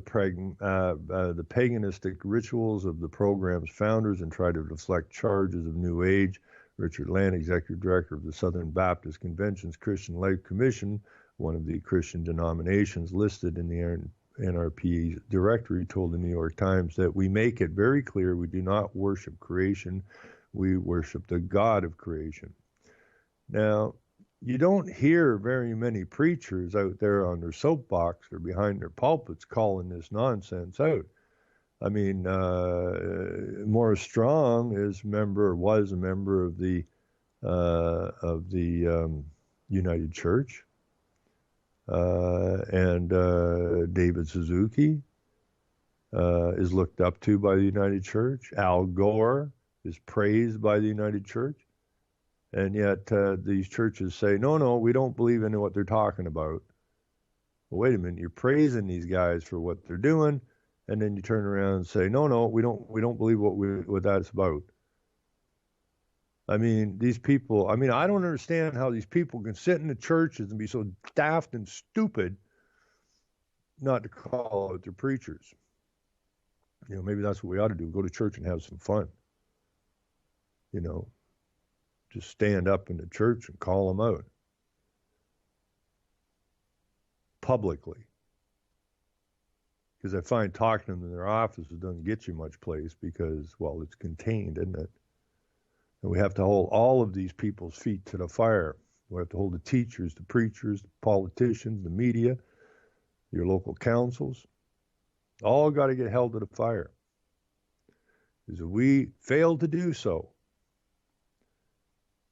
paganistic rituals of the program's founders and try to deflect charges of New Age. Richard Land, executive director of the Southern Baptist Convention's Christian Life Commission, one of the Christian denominations listed in the NRPE's directory, told the New York Times that we make it very clear we do not worship creation. We worship the God of creation. Now, you don't hear very many preachers out there on their soapbox or behind their pulpits calling this nonsense out. I mean, Morris Strong was a member of the United Church, and David Suzuki is looked up to by the United Church. Al Gore is praised by the United Church, and yet these churches say, no, we don't believe in what they're talking about. Well, wait a minute, you're praising these guys for what they're doing, and then you turn around and say, no, we don't believe what that's about. I mean, these people, I don't understand how these people can sit in the churches and be so daft and stupid not to call out their preachers. Maybe that's what we ought to do, go to church and have some fun. Just stand up in the church and call them out publicly. because I find talking to them in their offices doesn't get you much place because, well, it's contained, isn't it? And we have to hold all of these people's feet to the fire. We have to hold the teachers, the preachers, the politicians, the media, your local councils, all got to get held to the fire. Because if we fail to do so,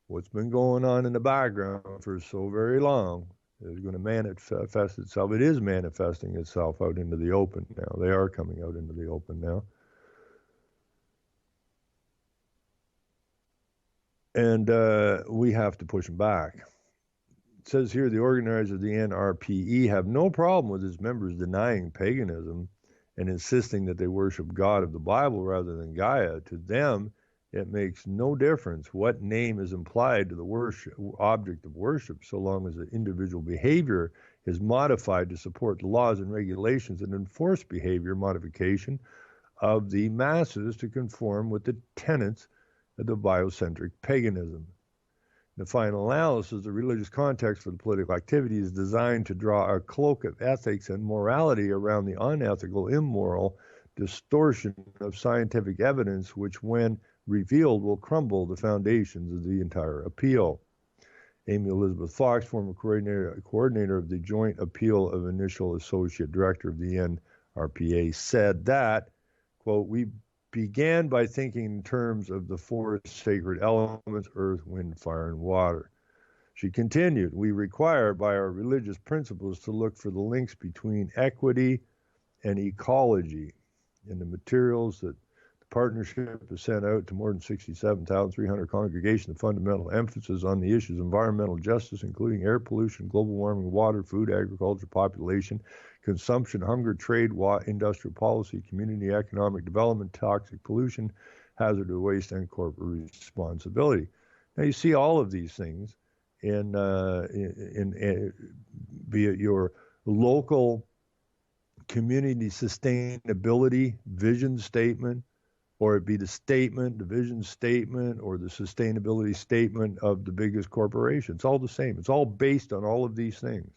what's been going on in the background for so very long is going to manifest itself. It is manifesting itself out into the open now. They are coming out into the open now. And we have to push them back. It says here the organizers of the NRPE have no problem with its members denying paganism and insisting that they worship God of the Bible rather than Gaia. To them, it makes no difference what name is implied to the object of worship, so long as the individual behavior is modified to support the laws and regulations and enforce behavior modification of the masses to conform with the tenets of the biocentric paganism. In the final analysis, the religious context for the political activity is designed to draw a cloak of ethics and morality around the unethical, immoral distortion of scientific evidence, which, when revealed, will crumble the foundations of the entire appeal. Amy Elizabeth Fox, former coordinator of the Joint Appeal of Initial Associate Director of the NRPA, said that, quote, "We began by thinking in terms of the four sacred elements, earth, wind, fire, and water." She continued, "We require by our religious principles to look for the links between equity and ecology in the materials that the partnership has sent out to more than 67,300 congregations. The fundamental emphasis on the issues of environmental justice, including air pollution, global warming, water, food, agriculture, population, consumption, hunger, trade, industrial policy, community economic development, toxic pollution, hazardous waste, and corporate responsibility." Now you see all of these things in be it your local community sustainability vision statement, or it be the statement, the vision statement, or the sustainability statement of the biggest corporation. It's all the same. It's all based on all of these things.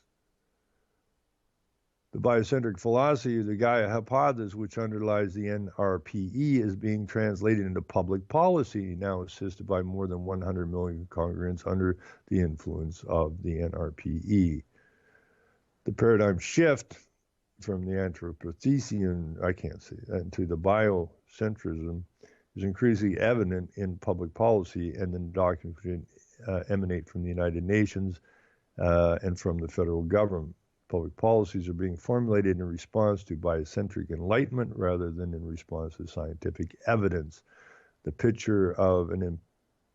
The biocentric philosophy, the Gaia hypothesis, which underlies the NRPE, is being translated into public policy, now assisted by more than 100 million congregants under the influence of the NRPE. The paradigm shift from the Anthropocene, I can't say that, to the biocentrism is increasingly evident in public policy, and the documents emanate from the United Nations and from the federal government. Public policies are being formulated in response to biocentric enlightenment rather than in response to scientific evidence. The picture of an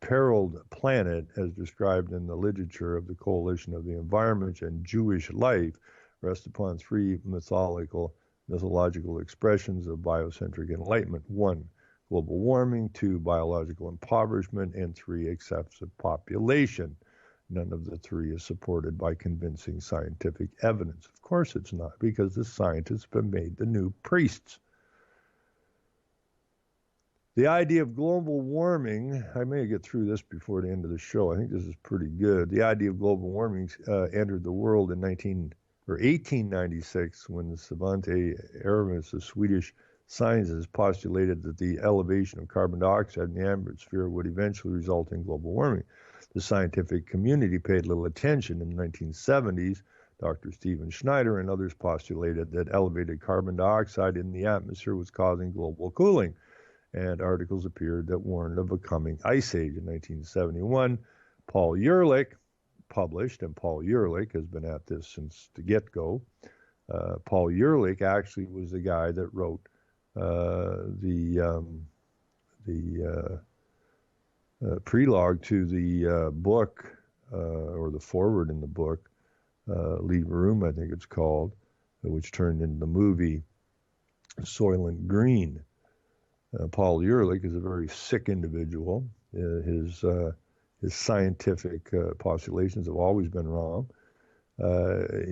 imperiled planet, as described in the literature of the Coalition of the Environment and Jewish Life, rests upon three mythological expressions of biocentric enlightenment. 1, global warming; 2, biological impoverishment; and 3, excessive population. None of the three is supported by convincing scientific evidence. Of course it's not, because the scientists have been made the new priests. The idea of global warming, I may get through this before the end of the show. I think this is pretty good. The idea of global warming entered the world in 1896 when Svante Arrhenius, a Swedish scientist, postulated that the elevation of carbon dioxide in the atmosphere would eventually result in global warming. The scientific community paid little attention. In the 1970s, Dr. Stephen Schneider and others postulated that elevated carbon dioxide in the atmosphere was causing global cooling, and articles appeared that warned of a coming ice age. In 1971, Paul Ehrlich published, and Paul Ehrlich has been at this since the get-go. Paul Ehrlich actually was the guy that wrote the prelogue to the book, or the foreword in the book, Leave Room, I think it's called, which turned into the movie Soylent Green. Paul Ehrlich is a very sick individual. His scientific postulations have always been wrong.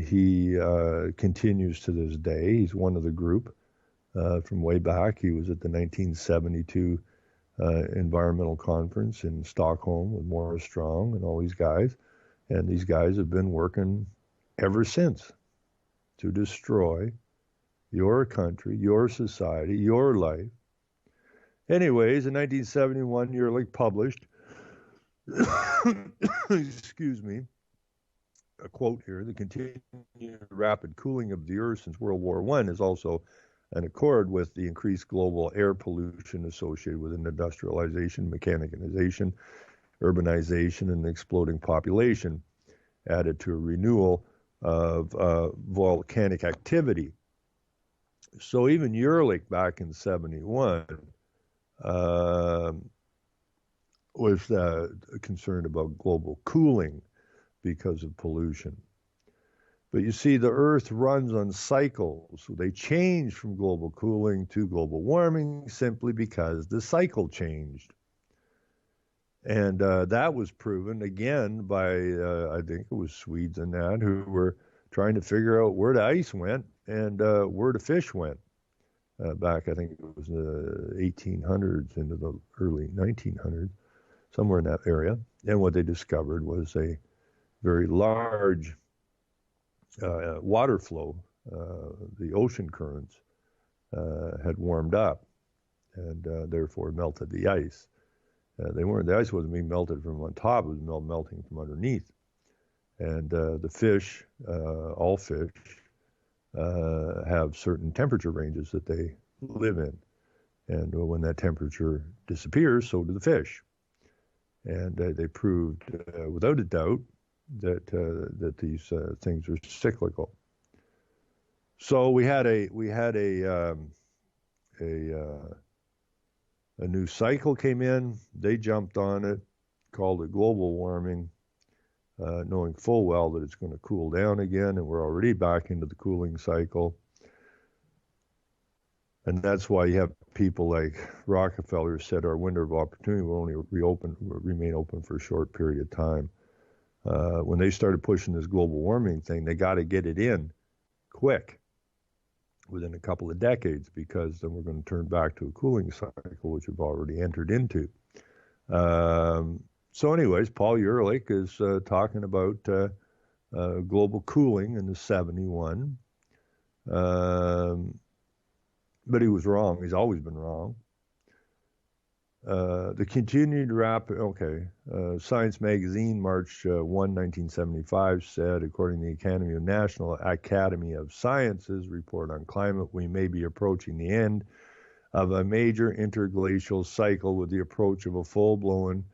He continues to this day. He's one of the group from way back. He was at the 1972 environmental conference in Stockholm with Morris Strong and all these guys. And these guys have been working ever since to destroy your country, your society, your life. Anyways, in 1971, Ehrlich published, excuse me, a quote here: the continued rapid cooling of the Earth since World War I is also an accord with the increased global air pollution associated with industrialization, mechanization, urbanization, and exploding population, added to a renewal of volcanic activity. So even Ehrlich back in 71 was concerned about global cooling because of pollution. But you see, the Earth runs on cycles. So they change from global cooling to global warming simply because the cycle changed. And that was proven again by, I think it was Swedes and that, who were trying to figure out where the ice went and where the fish went. Back, I think it was the 1800s into the early 1900s, somewhere in that area. And what they discovered was a very large water flow. The ocean currents had warmed up and therefore melted the ice. The ice wasn't being melted from on top, it was melting from underneath. And the fish, all fish, have certain temperature ranges that they live in. And when that temperature disappears, so do the fish. And they proved without a doubt that these things are cyclical. So we had a new cycle came in. They jumped on it, called it global warming, knowing full well that it's going to cool down again, and we're already back into the cooling cycle. And that's why you have people like Rockefeller said our window of opportunity will only remain open for a short period of time. When they started pushing this global warming thing, they got to get it in quick, within a couple of decades, because then we're going to turn back to a cooling cycle, which we've already entered into. So anyways, Paul Ehrlich is talking about global cooling in the 71. But he was wrong. He's always been wrong. The continued rapid, Science Magazine, March 1, 1975, said, according to the National Academy of Sciences report on climate, we may be approaching the end of a major interglacial cycle with the approach of a full-blown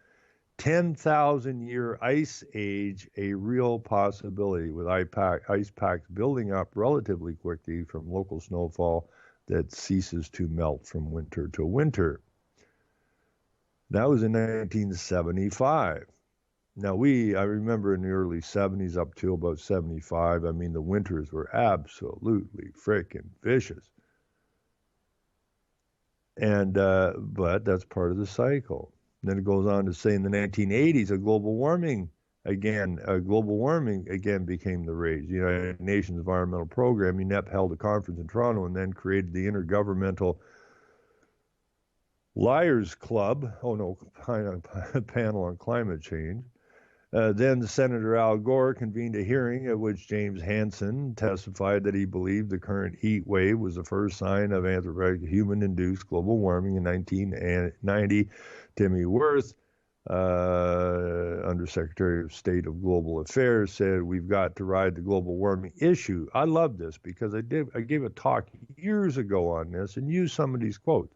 10,000-year ice age, a real possibility, with ice packs building up relatively quickly from local snowfall that ceases to melt from winter to winter. That was in 1975. Now I remember in the early 70s up to about 75, I mean, the winters were absolutely freaking vicious. And, but that's part of the cycle. And then it goes on to say in the 1980s, global warming again became the rage. The United Nations Environmental Program, UNEP, held a conference in Toronto and then created the Intergovernmental Liars Club, panel on climate change. Then Senator Al Gore convened a hearing at which James Hansen testified that he believed the current heat wave was the first sign of anthropogenic human-induced global warming. In 1990, Timmy Wirth, Undersecretary of State of Global Affairs, said, we've got to ride the global warming issue. I love this because I gave a talk years ago on this and used some of these quotes.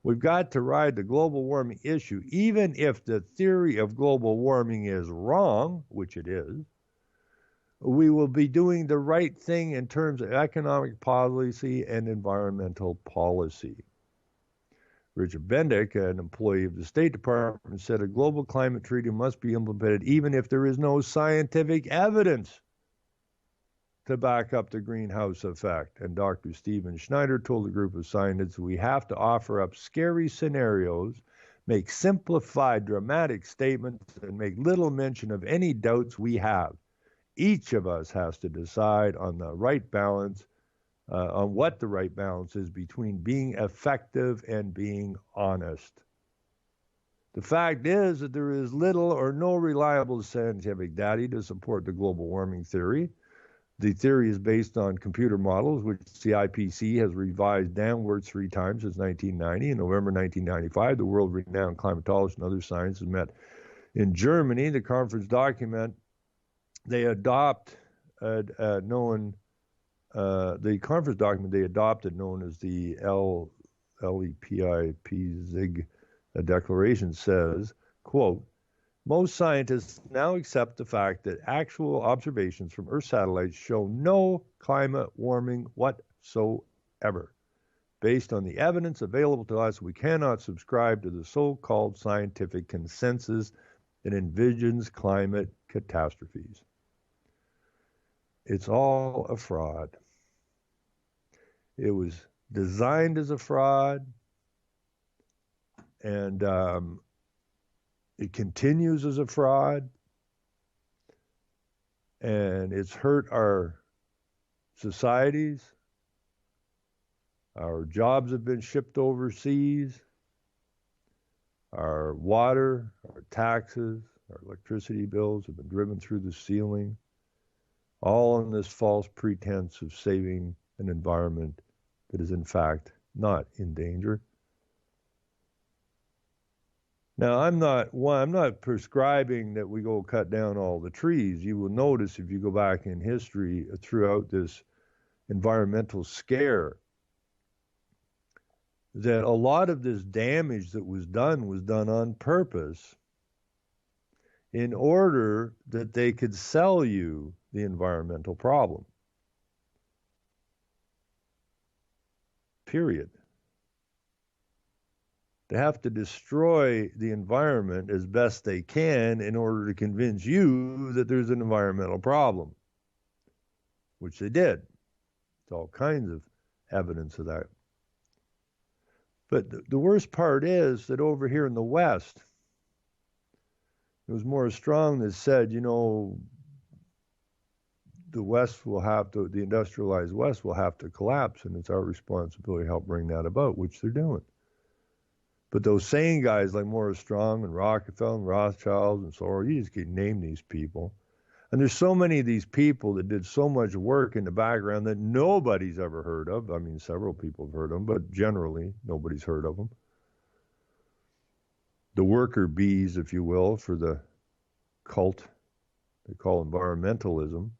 We've got to ride the global warming issue, even if the theory of global warming is wrong, which it is. We will be doing the right thing in terms of economic policy and environmental policy. Richard Bendick, an employee of the State Department, said a global climate treaty must be implemented even if there is no scientific evidence to back up the greenhouse effect. And Dr. Stephen Schneider told a group of scientists, we have to offer up scary scenarios, make simplified, dramatic statements, and make little mention of any doubts we have. Each of us has to decide on the right balance, on what the right balance is between being effective and being honest. The fact is that there is little or no reliable scientific data to support the global warming theory. The theory is based on computer models, which the IPCC has revised downwards 3 times since 1990. In November 1995, the world-renowned climatologists and other scientists met in Germany. The conference document they adopt the conference document they adopted, known as the LEPIPZIG declaration, says, quote, most scientists now accept the fact that actual observations from Earth satellites show no climate warming whatsoever. Based on the evidence available to us, we cannot subscribe to the so-called scientific consensus that envisions climate catastrophes. It's all a fraud. It was designed as a fraud, and it continues as a fraud, and it's hurt our societies. Our jobs have been shipped overseas. Our water, our taxes, our electricity bills have been driven through the ceiling, all on this false pretense of saving an environment that is in fact not in danger. Now, I'm not prescribing that we go cut down all the trees. You will notice if you go back in history throughout this environmental scare that a lot of this damage that was done on purpose in order that they could sell you the environmental problem. Period. They have to destroy the environment as best they can in order to convince you that there's an environmental problem, which they did. There's all kinds of evidence of that. But the worst part is that over here in the West, it was Morris Strong that said, you know, the industrialized West will have to collapse, and it's our responsibility to help bring that about, which they're doing. But those sane guys like Morris Strong and Rockefeller and Rothschild and Soros, you just can name these people. And there's so many of these people that did so much work in the background that nobody's ever heard of. I mean, several people have heard of them, but generally nobody's heard of them. The worker bees, if you will, for the cult they call environmentalism.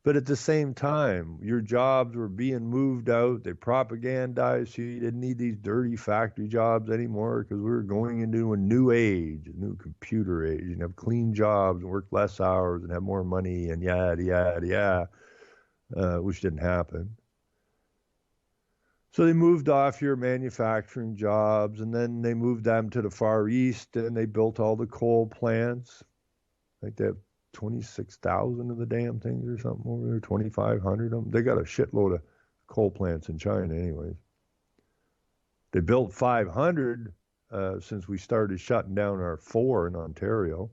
But at the same time, your jobs were being moved out. They propagandized you. You didn't need these dirty factory jobs anymore because we were going into a new age, a new computer age. You can have clean jobs and work less hours and have more money and yada, yada, yada, which didn't happen. So they moved off your manufacturing jobs, and then they moved them to the Far East, and they built all the coal plants. I think they have 26,000 of the damn things or something over there, 2,500 of them. They got a shitload of coal plants in China anyways. They built 500 since we started shutting down our 4 in Ontario.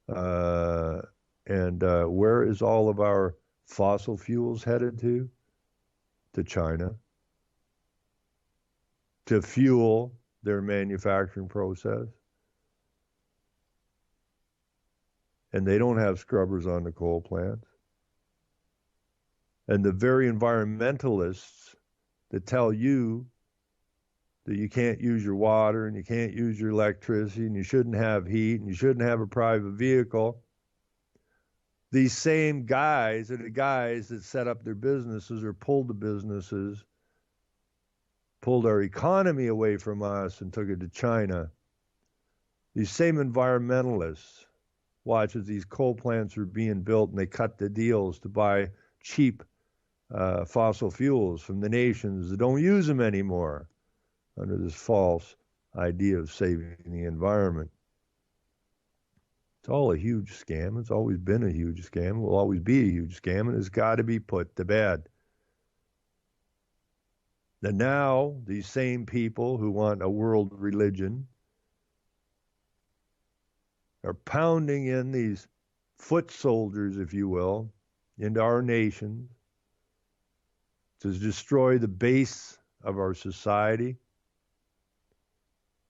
And where is all of our fossil fuels headed to? To China. To fuel their manufacturing process. And they don't have scrubbers on the coal plants. And the very environmentalists that tell you that you can't use your water and you can't use your electricity and you shouldn't have heat and you shouldn't have a private vehicle, these same guys are the guys that set up their businesses or pulled the businesses, pulled our economy away from us and took it to China. These same environmentalists watch as these coal plants are being built and they cut the deals to buy cheap fossil fuels from the nations that don't use them anymore under this false idea of saving the environment. It's all a huge scam. It's always been a huge scam. It will always be a huge scam, and it's got to be put to bed. And now these same people who want a world religion are pounding in these foot soldiers, if you will, into our nation to destroy the base of our society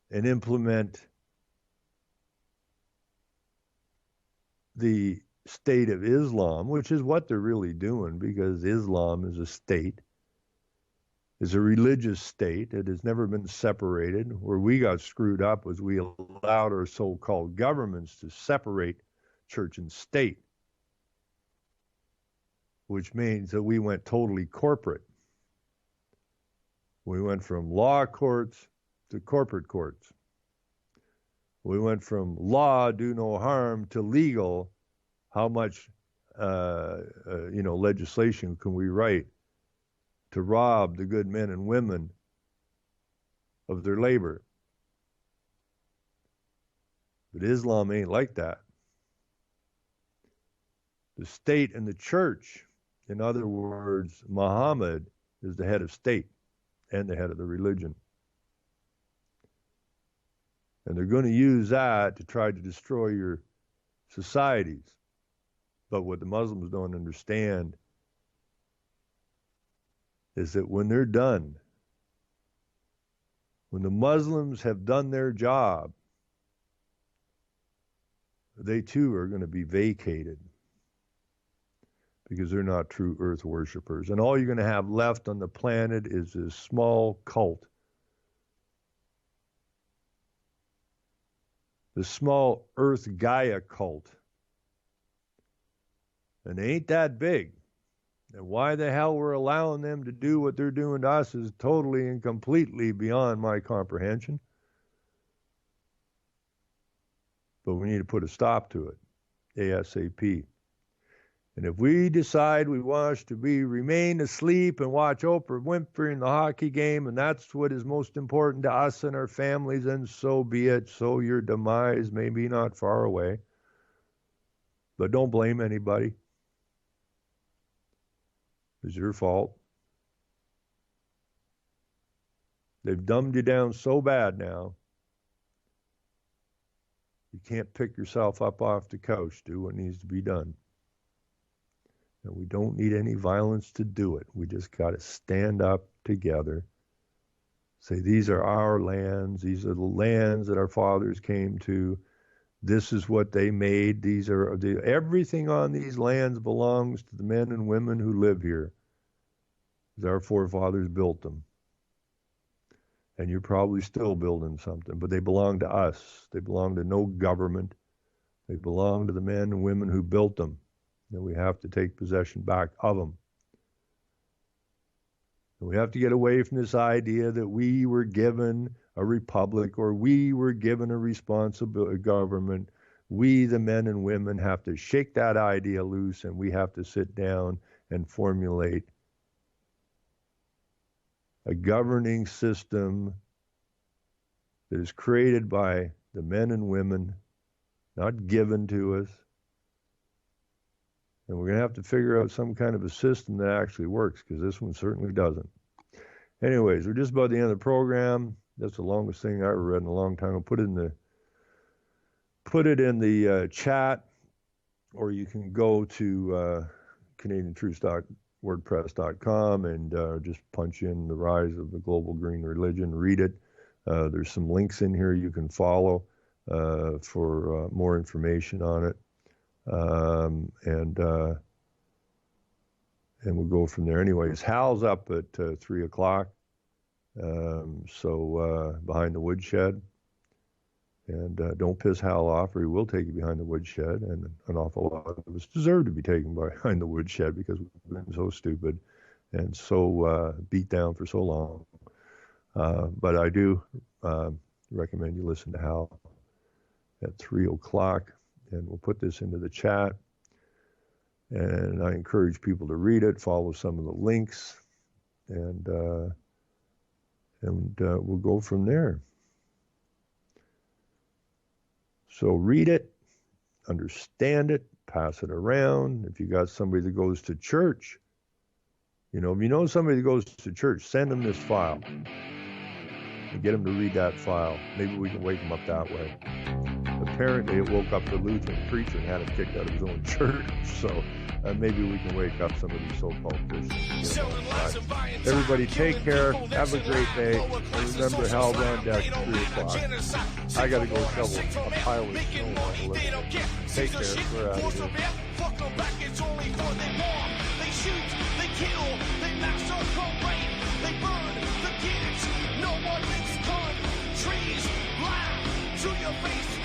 and implement the state of Islam, which is what they're really doing, because Islam is a state, is a religious state. It has never been separated. Where we got screwed up was we allowed our so-called governments to separate church and state, which means that we went totally corporate. We went from law courts to corporate courts. We went from law, do no harm, to legal, how much legislation can we write to rob the good men and women of their labor. But Islam ain't like that. The state and the church, in other words, Muhammad is the head of state and the head of the religion. And they're going to use that to try to destroy your societies. But what the Muslims don't understand is that when they're done, when the Muslims have done their job, they too are going to be vacated, because they're not true earth worshipers. And all you're going to have left on the planet is this small cult. The small Earth Gaia cult. And they ain't that big. And why the hell we're allowing them to do what they're doing to us is totally and completely beyond my comprehension. But we need to put a stop to it, ASAP. And if we decide we want to remain asleep and watch Oprah Winfrey in the hockey game, and that's what is most important to us and our families, then so be it. So your demise may be not far away. But don't blame anybody. It's your fault. They've dumbed you down so bad now, you can't pick yourself up off the couch. Do what needs to be done. And we don't need any violence to do it. We just got to stand up together. Say, these are our lands. These are the lands that our fathers came to. This is what they made. Everything on these lands belongs to the men and women who live here. Our forefathers built them. And you're probably still building something, but they belong to us. They belong to no government. They belong to the men and women who built them. And we have to take possession back of them. And we have to get away from this idea that we were given a republic or we were given a responsible government. We, the men and women, have to shake that idea loose, and we have to sit down and formulate a governing system that is created by the men and women, not given to us. And we're going to have to figure out some kind of a system that actually works, because this one certainly doesn't. Anyways, we're just about the end of the program. That's the longest thing I ever read in a long time. I'll put it in the chat, or you can go to CanadianTruths.wordpress.com and just punch in The Rise of the Global Green Religion. Read it. There's some links in here you can follow for more information on it. And we'll go from there. Anyways, Hal's up at 3 o'clock. So behind the woodshed. And don't piss Hal off, or he will take you behind the woodshed. And an awful lot of us deserve to be taken behind the woodshed, because we've been so stupid and so beat down for so long. But I do recommend you listen to Hal at 3 o'clock. And we'll put this into the chat. And I encourage people to read it, follow some of the links, and we'll go from there. So read it, understand it, pass it around. If you got somebody that goes to church, if you know somebody that goes to church, send them this file and get them to read that file. Maybe we can wake them up that way. Apparently it woke up the Lutheran preacher and had him kicked out of his own church. So maybe we can wake up some of these so-called Christians. Everybody take care. Have a great day. And remember, Hal's on deck at 3 o'clock. I got to go shovel a pile of snow. Take care. We're out of here. welcome back, it's only for they bomb, they shoot, they kill, they massacre, rape, they burn the kids. No one makes countries laugh to your face.